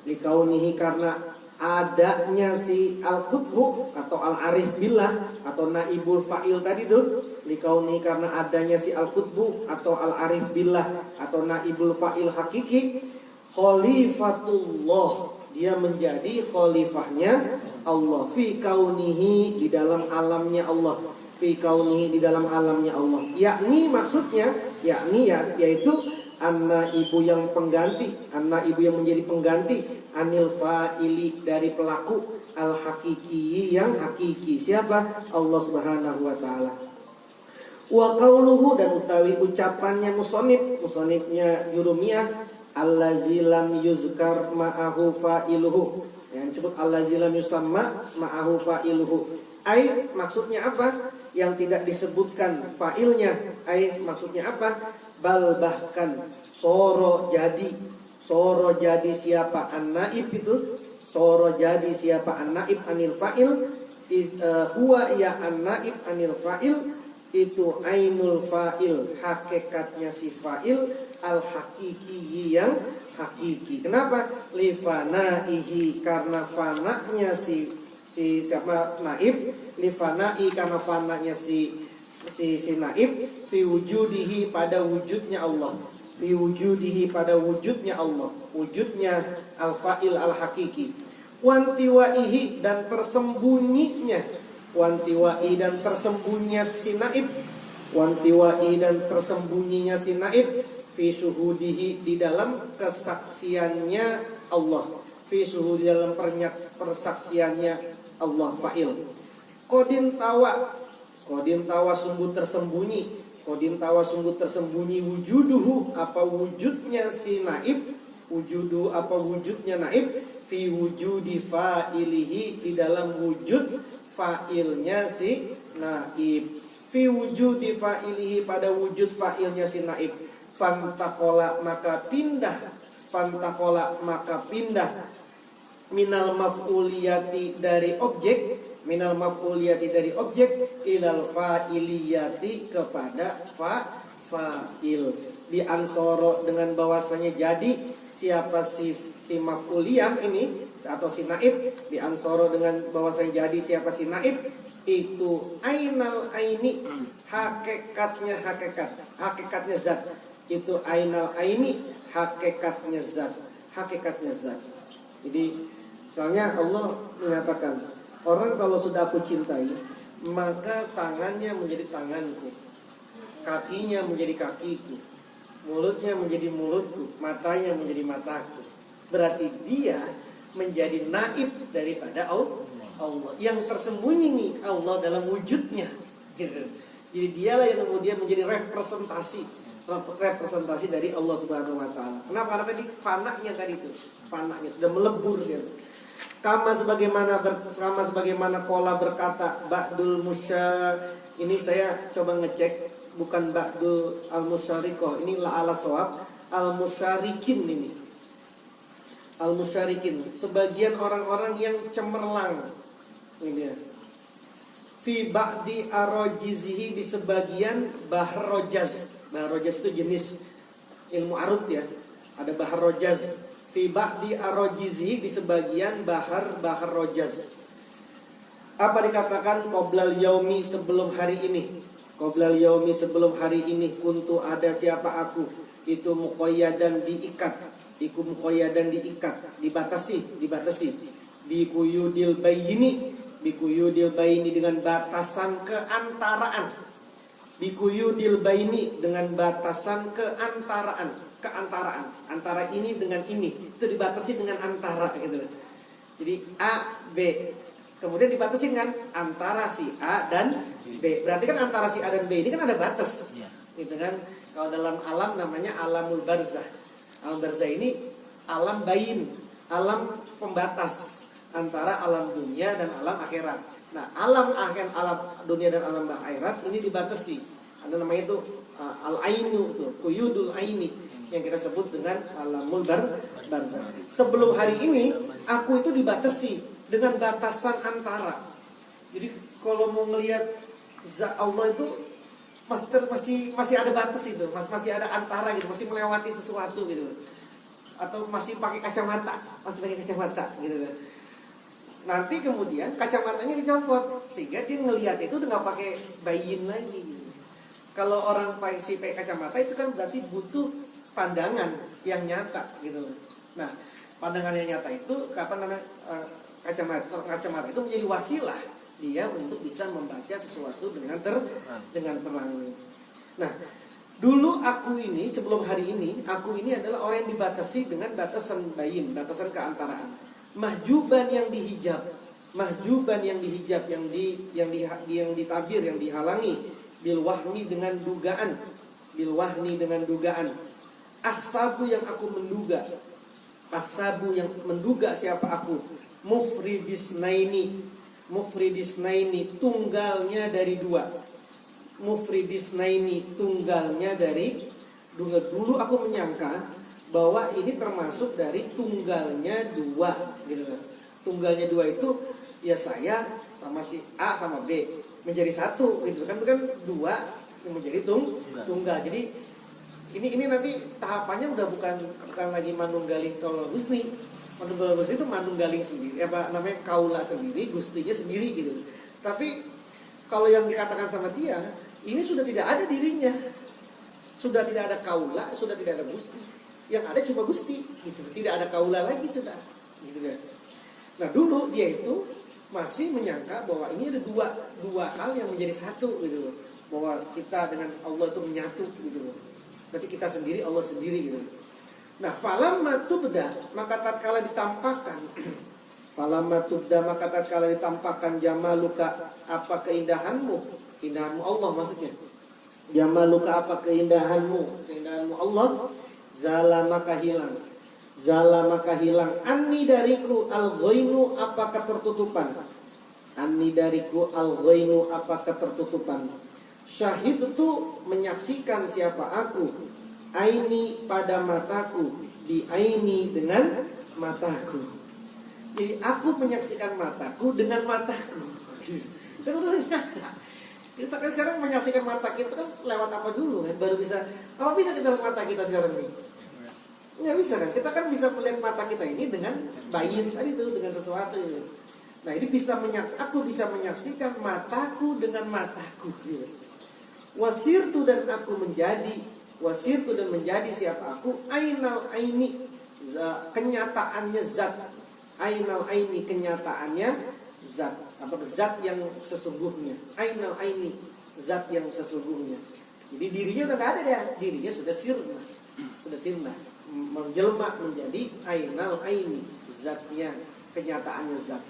likaunihi karena adanya si al qutbu atau al arif billah atau naibul fa'il tadi tuh, likaunihi karena adanya si al qutbu atau al arif billah atau naibul fa'il hakiki, khalifatullah, dia menjadi khalifahnya Allah, fi kaunihi di dalam alamnya Allah, fi kaunihi di dalam alamnya Allah, yakni maksudnya yaitu ibu yang pengganti, ibu yang menjadi pengganti anil fa'ili dari pelaku al hakiki yang hakiki. Siapa? Allah Subhanahu wa taala. Wa qauluhu dan utawi ucapannya musonifnya Jurumiyah, allazi lam yuzkar ma'ahu fa'iluhu, yang disebut allazi lam yusamma ma'ahu fa'iluhu. Ai maksudnya apa? Yang tidak disebutkan fa'ilnya. Ai maksudnya apa? Bal bahkan soro jadi siapa an-naib itu, soro jadi siapa an-naib anil fa'il, huwa ya an-naib anil fa'il itu ainul fa'il, hakikatnya si fa'il al hakiki yang hakiki. Kenapa? Lifanaihi karena fananya si siapa naib, lifanai karena fananya si naib, fi wujudihi pada wujudnya Allah, fi wujudihi pada wujudnya Allah, wujudnya al fa'il al hakiki. Wantiwaihi dan tersembunyinya, wantiwai dan tersembunyinya si naib, wantiwai dan tersembunyinya si naib, fi syuhudihi di dalam kesaksiannya Allah, fi syuhudi dalam persaksiannya Allah fa'il. Qadin tawa sungguh tersembunyi, qadin tawa sungguh tersembunyi wujuduhu apa wujudnya si naib, wujudu apa wujudnya naib, fi wujudi fa'ilihi di dalam wujud fa'ilnya si naib, fi wujudi fa'ilihi pada wujud fa'ilnya si naib. Fantakola maka pindah minal maf'uliyati dari objek ilal fa'iliyati kepada fa'il. Di ansoro dengan bahwasanya jadi siapa si maf'uliyah ini atau si naib, di ansoro dengan bahwasanya jadi siapa si naib itu ainal aini, hakikatnya zat, itu ainal aini hakikatnya zat. Jadi misalnya Allah mengatakan, orang kalau sudah aku cintai maka tangannya menjadi tanganku, kakinya menjadi kakiku, mulutnya menjadi mulutku, matanya menjadi mataku. Berarti dia menjadi naib daripada Allah. Yang tersembunyi nih Allah dalam wujudnya gitu. Jadi dialah yang kemudian menjadi representasi dari Allah Subhanahu wa taala. Kenapa? Karena tadi fananya tadi itu. Fananya sudah melebur gitu. Sama sebagaimana Qala berkata Ba'dul Musya, ini saya coba ngecek bukan Ba'dul al-Musyariqah, ini la ala shawab al-musyarikin ini. Al-musyarikin, sebagian orang-orang yang cemerlang. Ini dia. Fi ba'di arojizihi, di sebagian bahar rojaz. Bahar rojaz itu jenis ilmu arut ya. Ada bahar rojaz. Fi ba'di arojizihi, di sebagian bahar rojaz. Apa dikatakan? Qoblal yaumi, sebelum hari ini. Qoblal yaumi, sebelum hari ini. Kuntu, ada siapa aku. Itu muqayyadan diikat. Iku muqayyadan diikat. Dibatasi. Bikuyudil bayini, bikuyudil baini dengan batasan keantaraan. Bikuyudil baini dengan batasan keantaraan. Antara ini dengan ini itu dibatasi dengan antara gitu. Jadi A B Kemudian dibatasin kan antara si A dan B. Berarti kan antara si A dan B ini kan ada batas. Iya. Gitu kan. Kalau dalam alam namanya alamul barzah. Alam barzah ini alam bayin, alam pembatas antara alam dunia dan alam akhirat. Nah, alam dunia dan alam akhirat ini dibatasi. Ada namanya itu al-ainu itu, quyudul aini yang kita sebut dengan alamul barzah. Sebelum hari ini aku itu dibatasi dengan batasan antara. Jadi kalau mau ngelihat zat Allah itu masih ada batas itu, masih ada antara gitu, masih melewati sesuatu gitu. Atau masih pakai kacamata gitu kan. Nanti kemudian kacamatanya dicopot sehingga dia ngelihat itu udah nggak pakai bayin lagi gitu. Kalau orang pakai kacamata itu kan berarti butuh pandangan yang nyata gitu. Nah, pandangan yang nyata itu kacamata itu menjadi wasilah dia untuk bisa membaca sesuatu dengan terang. Nah, dulu aku ini sebelum hari ini, aku ini adalah orang yang dibatasi dengan batasan bayin, batasan keantaraan. Mahjuban yang dihijab, yang ditabir, yang dihalangi, bil wahmi dengan dugaan. Ahsabu yang aku menduga. Ahsabu yang menduga siapa aku. Mufridis naini, tunggalnya dari dua. Mufridis naini, tunggalnya dari dua. Dulu aku menyangka bahwa ini termasuk dari tunggalnya dua gitu kan. Tunggalnya dua itu ya saya sama si A sama B menjadi satu gitu kan. Itu kan dua yang menjadi tunggal. Jadi ini nanti tahapannya udah bukan lagi manunggaling kalau husni. Manunggaling husni itu manunggaling sendiri, namanya kaula sendiri, gustinya sendiri gitu. Tapi kalau yang dikatakan sama dia, ini sudah tidak ada dirinya. Sudah tidak ada kaula, sudah tidak ada gusti. Yang ada cuma gusti gitu. Tidak ada kaula lagi sudah gitu kan. Nah, dulu dia itu masih menyangka bahwa ini ada dua hal yang menjadi satu gitu. Bahwa kita dengan Allah itu menyatu gitu. Berarti kita sendiri, Allah sendiri gitu. Nah, falamma tubda, maka tatkala ditampakkan jamaluka, apa keindahanmu Allah maksudnya. Jamaluka, apa keindahanmu Allah, zalamaka hilang anni dariku al-ghainu, apa ketertutupan. Syahid itu menyaksikan siapa aku, aini pada mataku, di aini dengan mataku. Jadi aku menyaksikan mataku dengan mataku. Kita kan sekarang menyaksikan mata kita kan lewat apa dulu kan, baru bisa. Apa bisa kita lihat mata kita sekarang ini? Nggak bisa kan? Kita kan bisa melihat mata kita ini dengan bayin tadi itu, dengan sesuatu. Nah, ini aku bisa menyaksikan mataku dengan mataku. Wasirtu dan menjadi siapa aku, ainal aini, kenyataannya zat. Ainal aini, kenyataannya zat. Apa zat yang sesungguhnya. Ainal aini, zat yang sesungguhnya. Jadi dirinya udah gak ada deh, dirinya sudah sirna, menjelma menjadi ainal aini, zatnya, kenyataannya zat.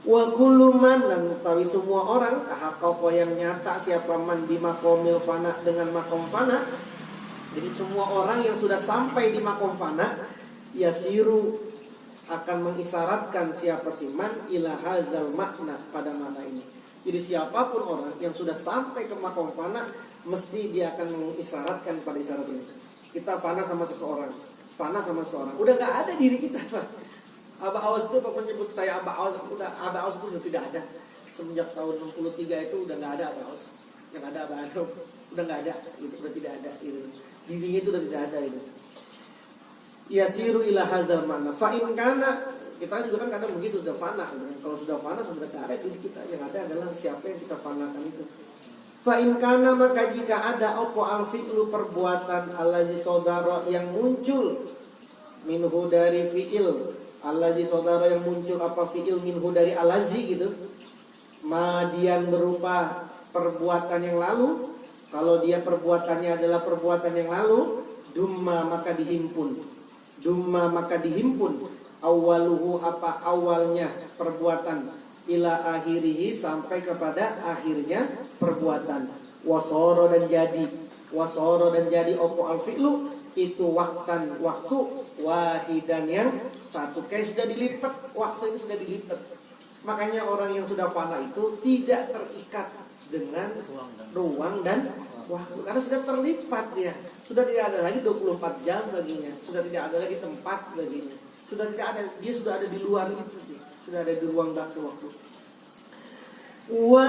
Wa kullu man, dan utawi semua orang tahaqqa yang nyata siapa man di makomil fana, dengan makom fana. Jadi semua orang yang sudah sampai di makom fana yasiru, akan mengisyaratkan siapa si man ila hazal makna, pada makna ini. Jadi siapapun orang yang sudah sampai ke makom fana, mesti dia akan mengisyaratkan pada isyarat ini. Kita fana sama seseorang, udah gak ada diri kita, Pak. Aba Awas itu menyebut saya Aba Awas, Aba Awas itu udah tidak ada. Semenjak tahun 63 itu udah nggak ada Aba Awas. Yang ada Aba Adam, udah nggak ada, itu udah tidak ada itu. Dirinya itu udah tidak ada itu. Yasiru ila hazal mana. Fa in kana, kita juga kan kadang begitu, sudah fana. Kalau sudah fana sudah tidak ada diri kita. Yang ada adalah siapa yang kita fanakan itu. Fa in kana, maka jika ada opo al-fi'lu, perbuatan allazi saudara yang muncul minhu dari fi'il, allazi saudara yang muncul apa fi'il minhu dari alazi gitu, madian berupa perbuatan yang lalu. Kalau dia perbuatannya adalah perbuatan yang lalu, dumma maka dihimpun, awaluhu apa awalnya perbuatan, ila akhirihi sampai kepada akhirnya perbuatan. Wasoro dan jadi opo al fi'lu itu waktu wahidan yang satu, kayak sudah dilipat, waktu itu sudah dilipat. Makanya orang yang sudah fana itu tidak terikat dengan ruang dan waktu, karena sudah terlipat dia. Sudah tidak ada lagi 24 jam baginya, sudah tidak ada lagi tempat baginya. Sudah tidak ada, dia sudah ada di luar itu, sudah ada di ruang dan waktu. Wa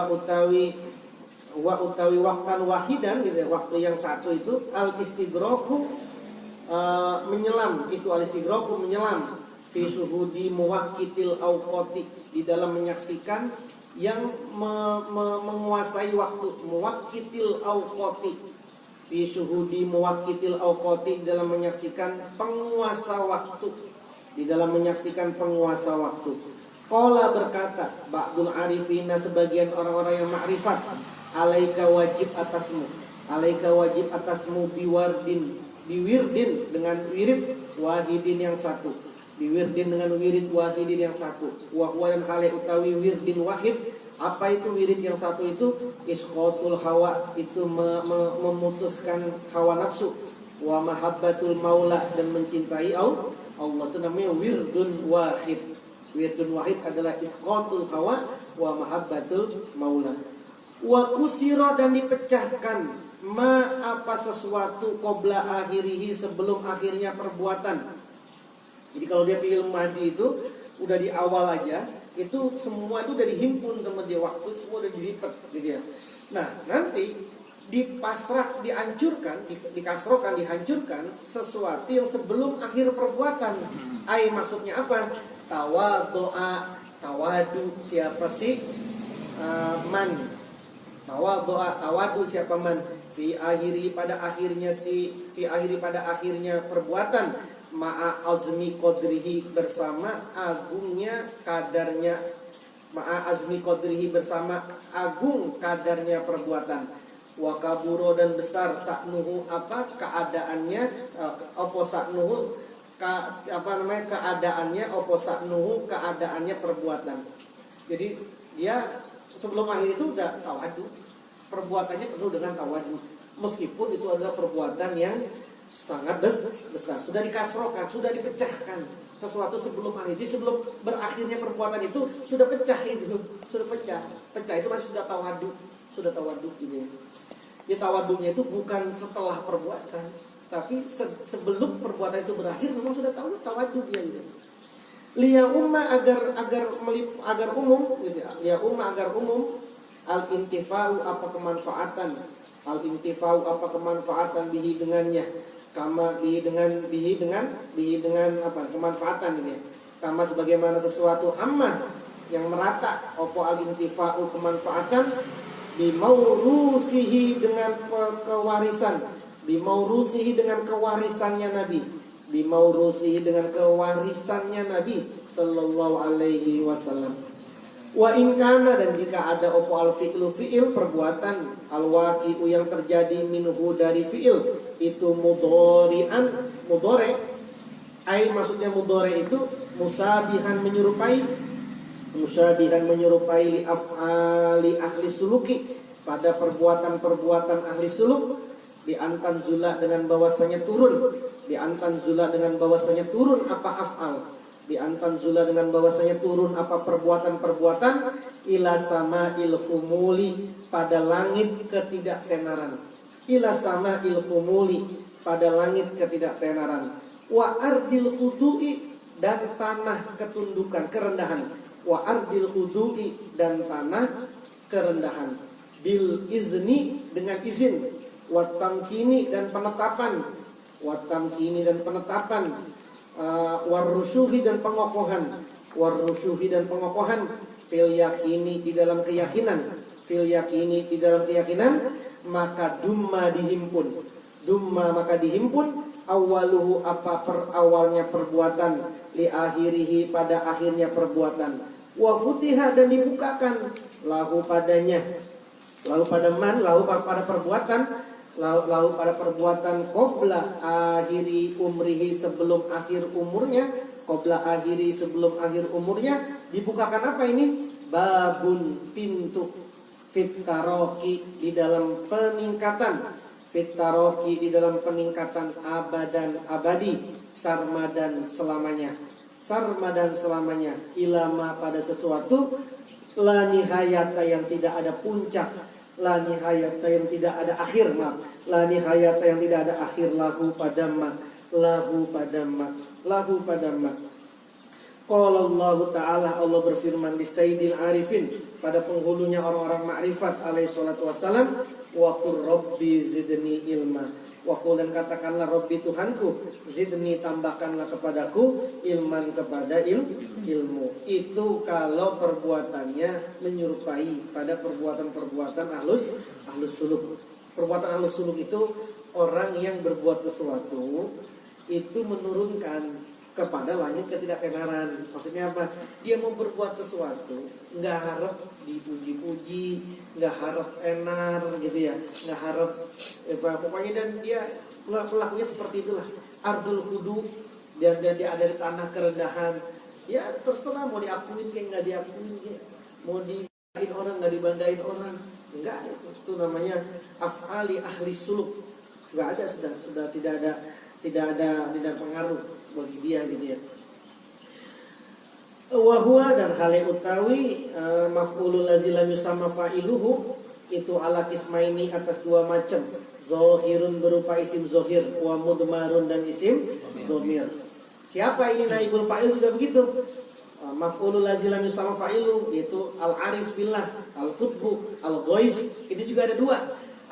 utawi waktan wahidan gitu ya, waktu yang satu itu al istigroku menyelam, itu al istigroku menyelam fi suhudi muwakkitil awqati, di dalam menyaksikan yang menguasai waktu, muwakkitil awqati fi suhudi muwakkitil awqati, di dalam menyaksikan penguasa waktu, di dalam menyaksikan penguasa waktu. Qala berkata ba'dul arifina, sebagian orang-orang yang ma'rifat, alaika wajib atasmu biwirdin dengan wirid wahidin yang satu, biwirdin dengan wirid wahidin yang satu, wa huwa dan hale utawi wirdin wahid. Apa itu wirid yang satu itu? Isqatul hawa, itu memutuskan hawa nafsu, wa mahabbatul maula, dan mencintai Allah, itu namanya wirdun wahid. Wirdun wahid adalah isqatul hawa wa mahabbatul maula. Wa kusiro, dan dipecahkan ma apa sesuatu qabla akhirihi, sebelum akhirnya perbuatan. Jadi kalau dia fi'il madhi itu udah di awal aja, itu semua itu udah dihimpun sama dia, waktu semua udah dilipat gitu ya. Nah, nanti dipasrah, dihancurkan, dikasrokan, dihancurkan sesuatu yang sebelum akhir perbuatan. Maksudnya apa? Tawadu, siapa sih? Tawadu siapa man? Fi akhiri, pada akhirnya perbuatan, ma'a azmi qadrihi, bersama agungnya kadarnya, bersama agung kadarnya perbuatan. Wa kaburo, dan besar saknuhu, apa keadaannya, keadaannya keadaannya perbuatan. Jadi dia sebelum akhir itu udah tawadu, perbuatannya penuh dengan tawadu, meskipun itu adalah perbuatan yang sangat besar. Sudah dikasrokan, sudah dipecahkan sesuatu sebelum akhir. Jadi sebelum berakhirnya perbuatan itu sudah pecah, itu sudah pecah itu masih sudah tawadu gitu. Ya, tawadunya itu bukan setelah perbuatan, tapi sebelum perbuatan itu berakhir memang sudah tawadu dia gitu. Liya umma agar umum gitu ya. Liya umma agar umum al intifa'u apa kemanfaatan bihi dengannya, kama bihi dengan apa kemanfaatan ini ya. Kama sebagaimana sesuatu amma yang merata, opo al intifa'u kemanfaatan bimaurusihi dengan kewarisan, bimaurusihi dengan kewarisannya Nabi, bimaurusihi dengan kewarisannya Nabi sallallahu alaihi wasallam. Wa in kana, dan jika ada opo al fi'lu fi'il perbuatan, al waqi'u yang terjadi minhu dari fi'il itu mudhore, maksudnya mudhore itu musabihan menyerupai li af'ali ahli suluki, pada perbuatan-perbuatan ahli suluk, di antan zula dengan bahwasanya turun, apa af'al, di antan zula dengan bahwasanya turun apa perbuatan-perbuatan, ila sama'il humuli, pada langit ketidaktenaran, wa ardil khudu'i, dan tanah ketundukan, kerendahan, wa ardil khudu'i, dan tanah kerendahan, bil izni, dengan izin, wa tamkini, dan penetapan, warusyuhi, dan pengokohan, fil yakini, di dalam keyakinan, maka dumma dihimpun awaluhu apa awalnya perbuatan, li akhirihi pada akhirnya perbuatan, wa futiha, dan dibukakan lahu pada perbuatan qabla akhiri umrihi, sebelum akhir umurnya, qabla akhiri, sebelum akhir umurnya. Dibukakan apa ini? Babun, pintu, fit taroki, di dalam peningkatan, fit taroki, di dalam peningkatan, abadan, abadi, sarmadan, selamanya, sarmadan, selamanya, ilama, pada sesuatu, la nihayata, yang tidak ada puncak, la nihayata, yang tidak ada akhir, maaf, la nihayata, yang tidak ada akhir, lahu pada ma, lahu pada ma, lahu pada ma. Qala Allah Ta'ala, Allah berfirman di Sayyidil Arifin, pada penghulunya orang-orang ma'rifat alaihi salatu wassalam, wa qur rabbi zidni ilma, wa qul, dan katakanlah, Rabbi Tuhanku, zidni, tambahkanlah kepadaku, ilman, kepada ilmu. Itu kalau perbuatannya menyerupai pada perbuatan-perbuatan ahlus suluk. Perbuatan ahlus suluk itu orang yang berbuat sesuatu itu menurunkan kepada langit ketidaktenaran. Maksudnya apa? Dia mau berbuat sesuatu, nggak harap dipuji-puji, nggak harap enar gitu ya, nggak harap pokoknya, dan dia pelakunya seperti itulah. Ardul hudu, dia ada di tanah kerendahan. Ya terserah mau diakuin kayak nggak diakuin, ya. Mau dibanggain orang nggak dibanggain orang, nggak, itu namanya af'ali ahli suluk. Nggak ada, sudah tidak ada pengaruh bagi dia gitu ya. Wahwa, dan hal yang utawi, maf'ulul ladzi lam yusamma fa'iluhu, itu ala kismaini, atas dua macam. Zohirun, berupa isim zohir, wa mudmarun, dan isim domir. Siapa ini naibul fa'il juga begitu. Maf'ulul ladzi lam yusamma fa'iluhu itu al-arif billah, al-qutbu, al-ghois. Ini juga ada dua.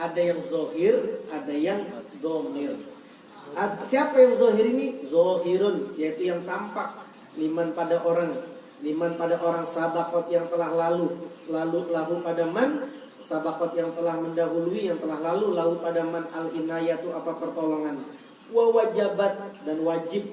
Ada yang zohir, ada yang domir. Siapa yang zohir ini? Zohirun, yaitu yang tampak, liman pada orang, sabakot yang telah lalu lahu pada man, sabakot yang telah mendahului, yang telah lalu, lahu pada man, al inayatu, apa pertolongan, wa wajabat, dan wajib,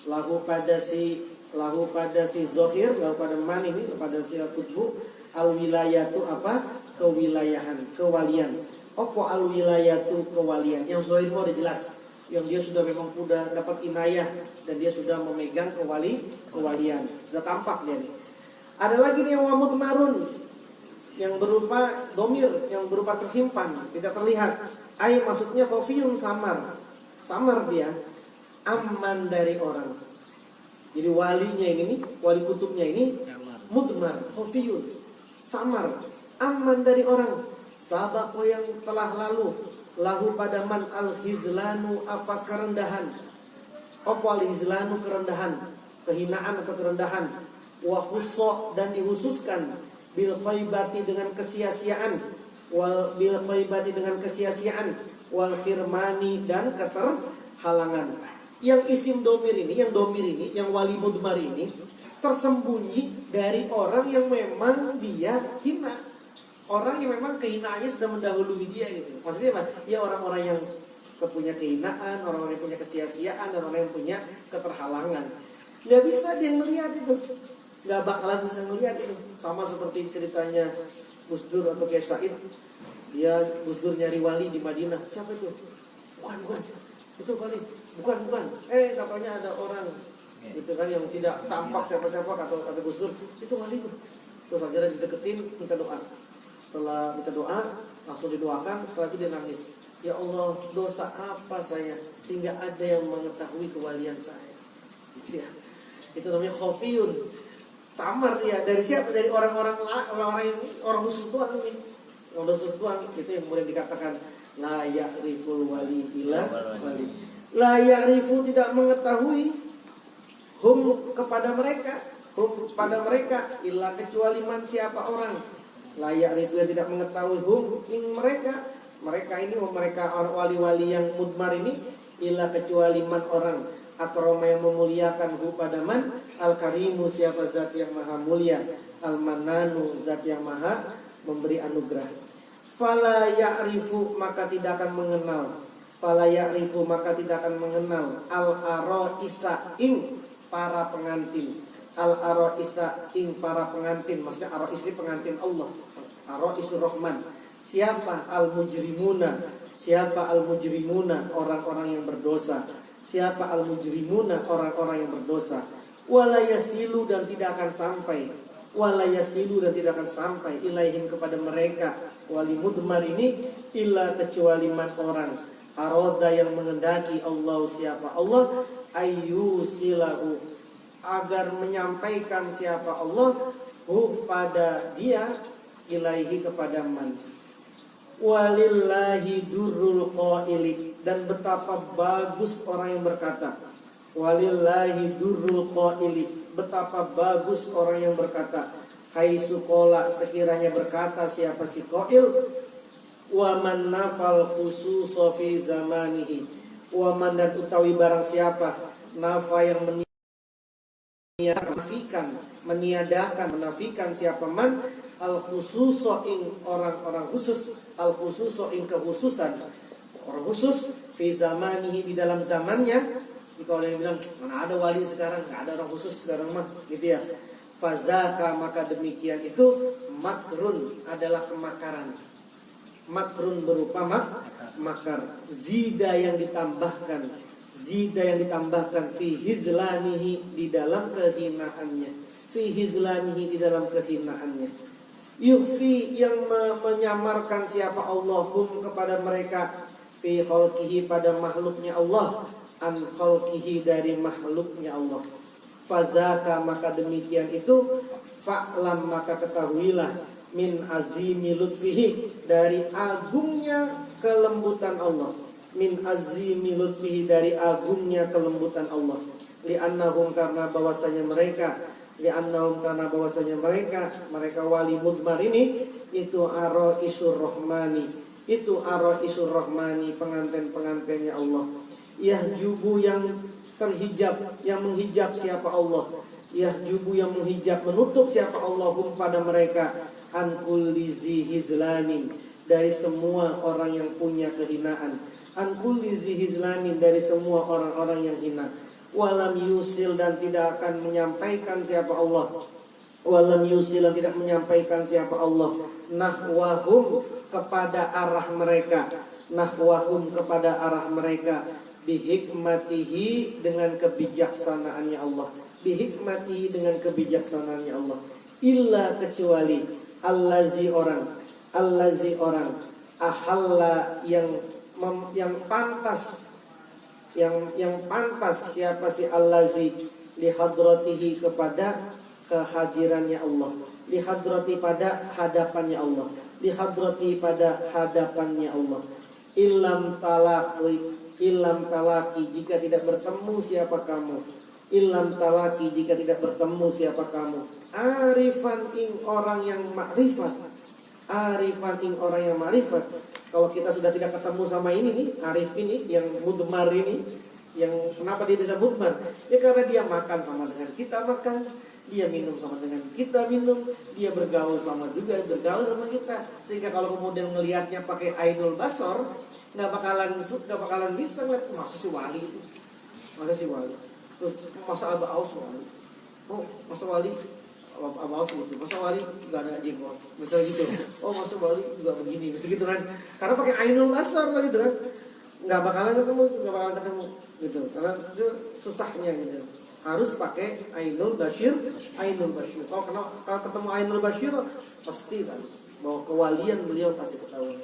lahu pada si zohir, lahu pada man ini, pada si al-qutbu, al wilayatu, apa kewilayahan, kewalian. Opo al wilayatu, kewalian. Yang zohir mau udah jelas, yang dia sudah memang sudah dapat inayah, dan dia sudah memegang kewalian, sudah tampak dia nih. Ada lagi nih yang wamut marun, yang berupa domir, yang berupa tersimpan, tidak terlihat. Ai, maksudnya khofiyun, samar dia, aman dari orang. Jadi walinya ini nih, wali kutubnya ini mudmar, khofiyun, samar, aman dari orang. Sabako, yang telah lalu, lahu pada man, al-hizlanu, apa kerendahan. Apa al-hizlanu, kerendahan, kehinaan atau kerendahan. Wa khusso, dan dikhususkan, bil khaybati, dengan kesia-siaan, wal bil khaybati, dengan kesia-siaan, wal firmani, dan keterhalangan. Yang isim domir ini, yang wali mudmar ini, tersembunyi dari orang yang memang dia hina. Orang yang memang kehinaannya sudah mendahului dia gitu. Maksudnya apa? Ya orang-orang yang punya kehinaan, orang-orang yang punya kesia-siaan, dan orang yang punya keterhalangan. Gak bisa dia melihat itu, gak bakalan bisa melihat itu. Sama seperti ceritanya Gus Dur atau Kiai Said. Dia Gus Dur nyari wali di Madinah. Siapa itu? Bukan. Itu wali. Bukan. Katanya ada orang gitu kan yang tidak tampak siapa-siapa, kata Gus Dur. Itu wali tuh. Terus akhirnya dideketin, minta doa. Setelah minta doa, langsung didoakan. Setelah itu dia nangis. Ya Allah, dosa apa saya sehingga ada yang mengetahui kewalian saya? Ya. Itu namanya khofiyun, samar dia. Dari siapa? Dari orang-orang yang orang khusus doang ini. Orang khusus doang itu yang kemudian dikatakan la ya'riful wali illa wali. La ya'rifu, tidak mengetahui, hum, kepada mereka, illa, kecuali man, siapa orang. Layak rifu, yang tidak mengetahui, hum, ing mereka ini, mereka orang wali-wali yang mudmar ini, illa, kecuali man, orang, akroma, yang memuliakan, hu, pada man, al-karimu, siapa zat yang maha mulia, al-mananu, zat yang maha memberi anugerah. Fala ya'rifu, maka tidak akan mengenal, al-aro'isa, ing para pengantin. Al-aro'isa, ing para pengantin. Maksudnya aro'is ini pengantin Allah, aro'isur rahman. Siapa? Al-mujrimuna. Orang-orang yang berdosa. Siapa al-mujrimuna? Orang-orang yang berdosa. walayasilu dan tidak akan sampai, walayasilu dan tidak akan sampai ilaihim kepada mereka. Wali mudmar ini illa kecuali man orang aroda yang mengendaki Allah siapa Allah ayyusilahu agar menyampaikan siapa Allah hu pada dia ilaihi kepada man. Walillahi durrul qaili dan betapa bagus orang yang berkata. Walillahi durrul qaili betapa bagus orang yang berkata. Hai sukola sekiranya berkata siapa si qail wa man nafal khususa fi zamanihi wa man dan utawi barang siapa nafa yang menafikan siapa man al khususo ing orang-orang khusus al khususo ing kekhususan orang khusus fi zamanihi di dalam zamannya. Kalau yang bilang mana ada wali sekarang, nggak ada orang khusus sekarang mah gitu ya. Fazaka maka demikian itu makrun adalah kemakaran. Makrun berupa makar. Zida yang ditambahkan fi hizlanihi di dalam kehinaannya. Fi hizlanihi di dalam kehinaannya. Yufi yang menyamarkan siapa Allahum kepada mereka fi khalqihi pada makhluknya Allah an khalqihi dari makhluknya Allah. Fazaka maka demikian itu fa'lam maka ketahuilah min azimi lutfihi dari agungnya kelembutan Allah. Min azimi lutfihi dari agungnya kelembutan Allah. Li'annahum karena bahwasanya mereka wali mudmar ini itu isur rohmani. Itu isur rohmani pengantin-pengantinnya Allah. Yahjubu yang terhijab, yang menghijab siapa Allah. Yahjubu yang menghijab, menutup siapa Allahum pada mereka. An kulli zihizlanin dari semua orang yang punya kehinaan. An kulli zihizlanin dari semua orang-orang yang hina. Walam yusil dan tidak akan menyampaikan siapa Allah. Walam yusil dan tidak menyampaikan siapa Allah. Nahwahum kepada arah mereka. Nahwahum kepada arah mereka. Bihikmatihi dengan kebijaksanaannya Allah. Bihikmatihi dengan kebijaksanaannya Allah. Illa kecuali allazi orang ahalla yang pantas siapa si allazi lihadratihi kepada kehadirannya Allah. Lihadrati pada hadapannya Allah. Lihadrati pada hadapannya Allah. Ilam talaki jika tidak bertemu siapa kamu. Ilam talaki jika tidak bertemu siapa kamu. Arifan ing orang yang makrifat. Arifan ing orang yang makrifat. Kalau kita sudah tidak ketemu sama ini nih, arif ini yang mudmar ini, yang kenapa dia bisa mudmar? Ya karena dia makan sama dengan kita makan, dia minum sama dengan kita minum, dia bergaul sama kita. Sehingga kalau kemudian ngelihatnya pakai ainul basor, nggak bakalan bisa ngeliat masa si wali itu, terus masa Abah Aus wali, masa wali Abah Aus gitu, masa wali nggak ada jenggot, misalnya gitu, masa wali juga begini, begitu kan, karena pakai ainul basar gitu kan, nggak bakalan ketemu gitu, karena itu susahnya gitu, harus pakai ainul basyir. Kalau ketemu ainul basyir pasti kan, bahwa kewalian beliau pasti ketahuan.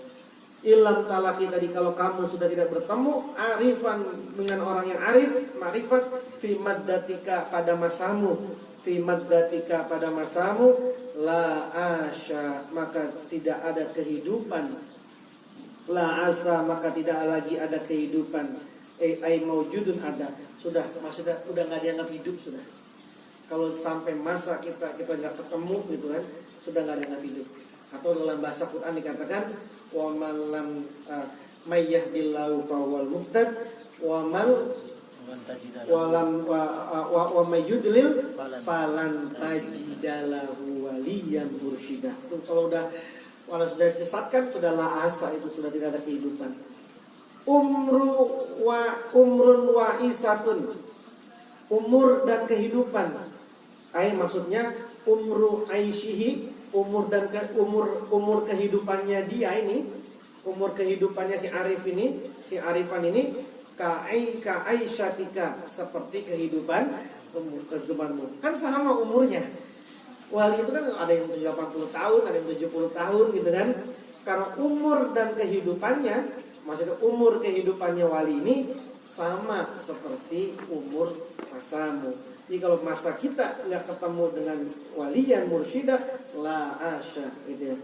Ilam talaki tadi kalau kamu sudah tidak bertemu arifan dengan orang yang arif marifat fi maddatika pada masamu la asya maka tidak ada kehidupan la asa maka tidak lagi ada kehidupan ai maujudun ada sudah maksudnya udah nggak dianggap hidup sudah kalau sampai masa kita nggak ketemu gitu kan sudah nggak dianggap hidup. Atau dalam bahasa Quran dikatakan wa malam mayyahdillahu fawwal muhtad wa mayyudlil falan tajidalahu waliyan mursyida. Itu kalau sudah disesatkan sudah la asa itu sudah tidak ada kehidupan. Umrun wa isatun. Umur dan kehidupan. Maksudnya umru aisyihi umur kehidupannya dia ini, umur kehidupannya si Arifan ini ka aisyatika seperti kehidupan kehidupanmu. Kan sama umurnya. Wali itu kan ada yang 80 tahun, ada yang 70 tahun gitu kan. Karena umur dan kehidupannya, maksudnya umur kehidupannya wali ini sama seperti umur masamu. Jadi kalau masa kita nggak ketemu dengan waliyan mursyidah, la asya gitu ya.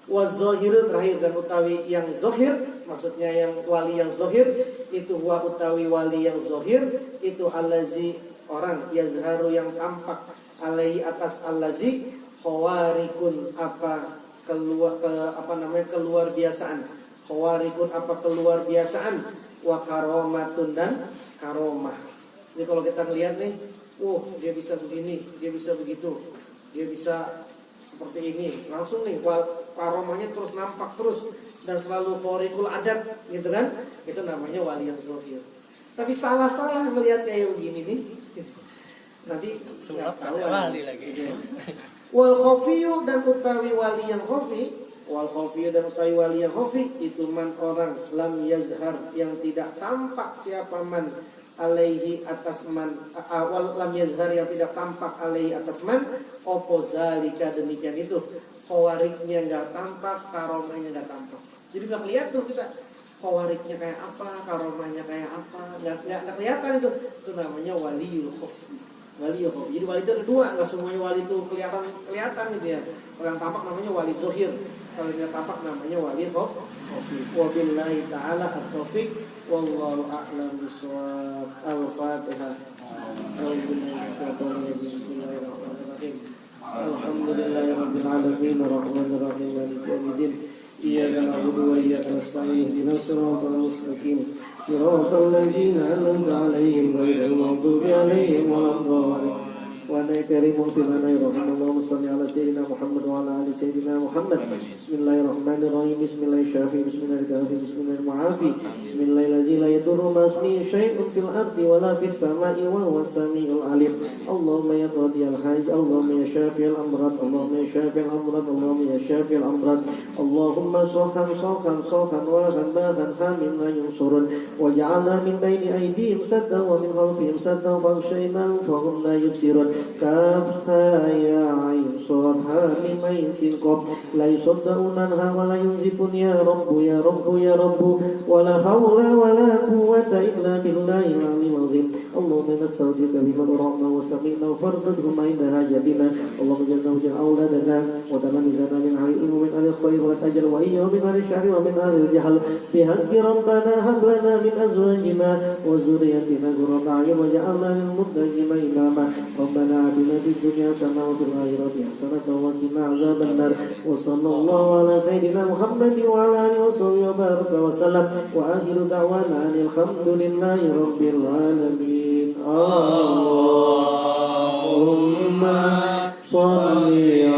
Wa zahiru terakhir dan utawi yang zahir, maksudnya yang wali yang zahir itu wa utawi wali yang zahir itu allazi orang yazharu yang tampak alaihi atas allazi khawarikun keluar biasaan, khawarikun keluar biasaan wa karomatun dan karomah. Jadi kalau kita ngelihat nih, dia bisa begini, dia bisa begitu, dia bisa seperti ini, langsung nih karomahnya terus nampak terus dan selalu khawariqul adat gitu kan, itu namanya wali yang zahir. Tapi salah ngelihat kayak begini nih, nanti nggak tahu wali lagi. Wal khafiyu dan utawi wali yang khafi, wal khafiyu dan utawi wali yang khafi itu man orang lam yazhar yang tidak tampak siapa man alaihi atas man awal lam yazhar yang tidak tampak alaihi atas man opo zalika demikian itu khawariknya nggak tampak, karomahnya nggak tampak. Jadi nggak kelihatan tuh kita khawariknya kayak apa, karomahnya kayak apa, nggak kelihatan itu namanya waliyul khafi. Wali ya, jadi wali itu ada dua, nggak semuanya wali itu kelihatan gitu ya. Kalau yang tampak namanya wali zohir, kalau yang tampak namanya wali khafi. Wabillahi ta'ala at-taufiq, wallahu a'lam bishawab. Al-Fatihah. Bismillahirrahmanirrahim. Alhamdulillahirabbil alamin, arrahmanir rahim, maliki yaumiddin. Iyyaka na'budu wa iyyaka nasta'in. Ihdinas siratal mustaqim. صراط الذين أنعمت عليهم غير المغضوب عليهم ولا الضالين. وأنا كريم في لنا يرحم اللهم صل على سيدنا محمد وعلى آل سيدنا محمد. بسم الله الرحمن الرحيم. بسم الله الشافي. بسم الله الكافي. بسم الله المعافي. بسم الله الذي لا يضر مع اسمه شيء في الأرض ولا في السماء وهو السميع العليم. اللهم يا قاضي الحاج، اللهم يا شافي الأمراض، اللهم يا شافي الأمراض، اللهم يا شافي الأمراض. اللهم صوخا واخا باخا حامنا ينصرون وجعلنا من بين أيديهم سدا ومن خلفهم سدا فاغشيناهم فهم لا يبصرون. كافها يا عين صاد حامim عين سين قاف لا يصدقون عنها ولا ينزفون. يا رب يا رب يا رب ولا حول ولا قوة إلا بالله العلي العظيم. اللهم نستغفرك بما رحمنا وسمعنا وفرجهم عند حاجتنا. اللهم جعلنا وجعل أولادنا وتلاميذنا من أهل العلم ومن أهل الخير والأجر وإياهم من أهل الشر ومن أهل الجهل بحق ربنا هب لنا من أزواجنا وذريتنا قرة أعين وجعلنا للمتقين إماما. ربنا آتنا في الدنيا حسنة وفي الآخرة حسنة وقنا عذاب النار. وصلى الله على سيدنا محمد وعلى آله وصحبه وبارك وسلم. وآخر دعوانا أن الحمد لله رب العالمين. اللهم صل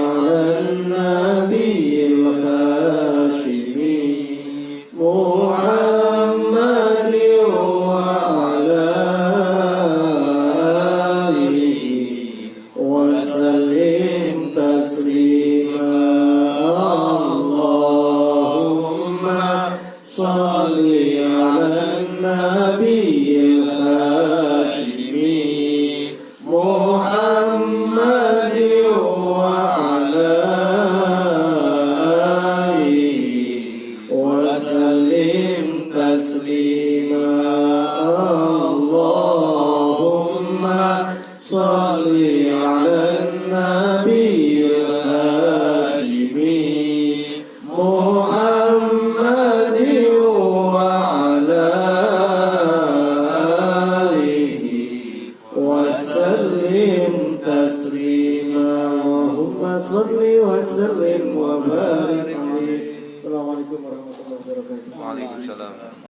على النبي الهاشمي محمد وعلى آله وسلم تسليما. اللهم صل على النبي الهاشمي محمد وعلى آله وسلم تسليما. اللهم صل على النبي الهاشمي محمد وعلى آله وسلم تسليما. اللهم صل وسلم وبارك عليه. Assalamualaikum warahmatullahi wabarakatuh. Waalaikumsalam.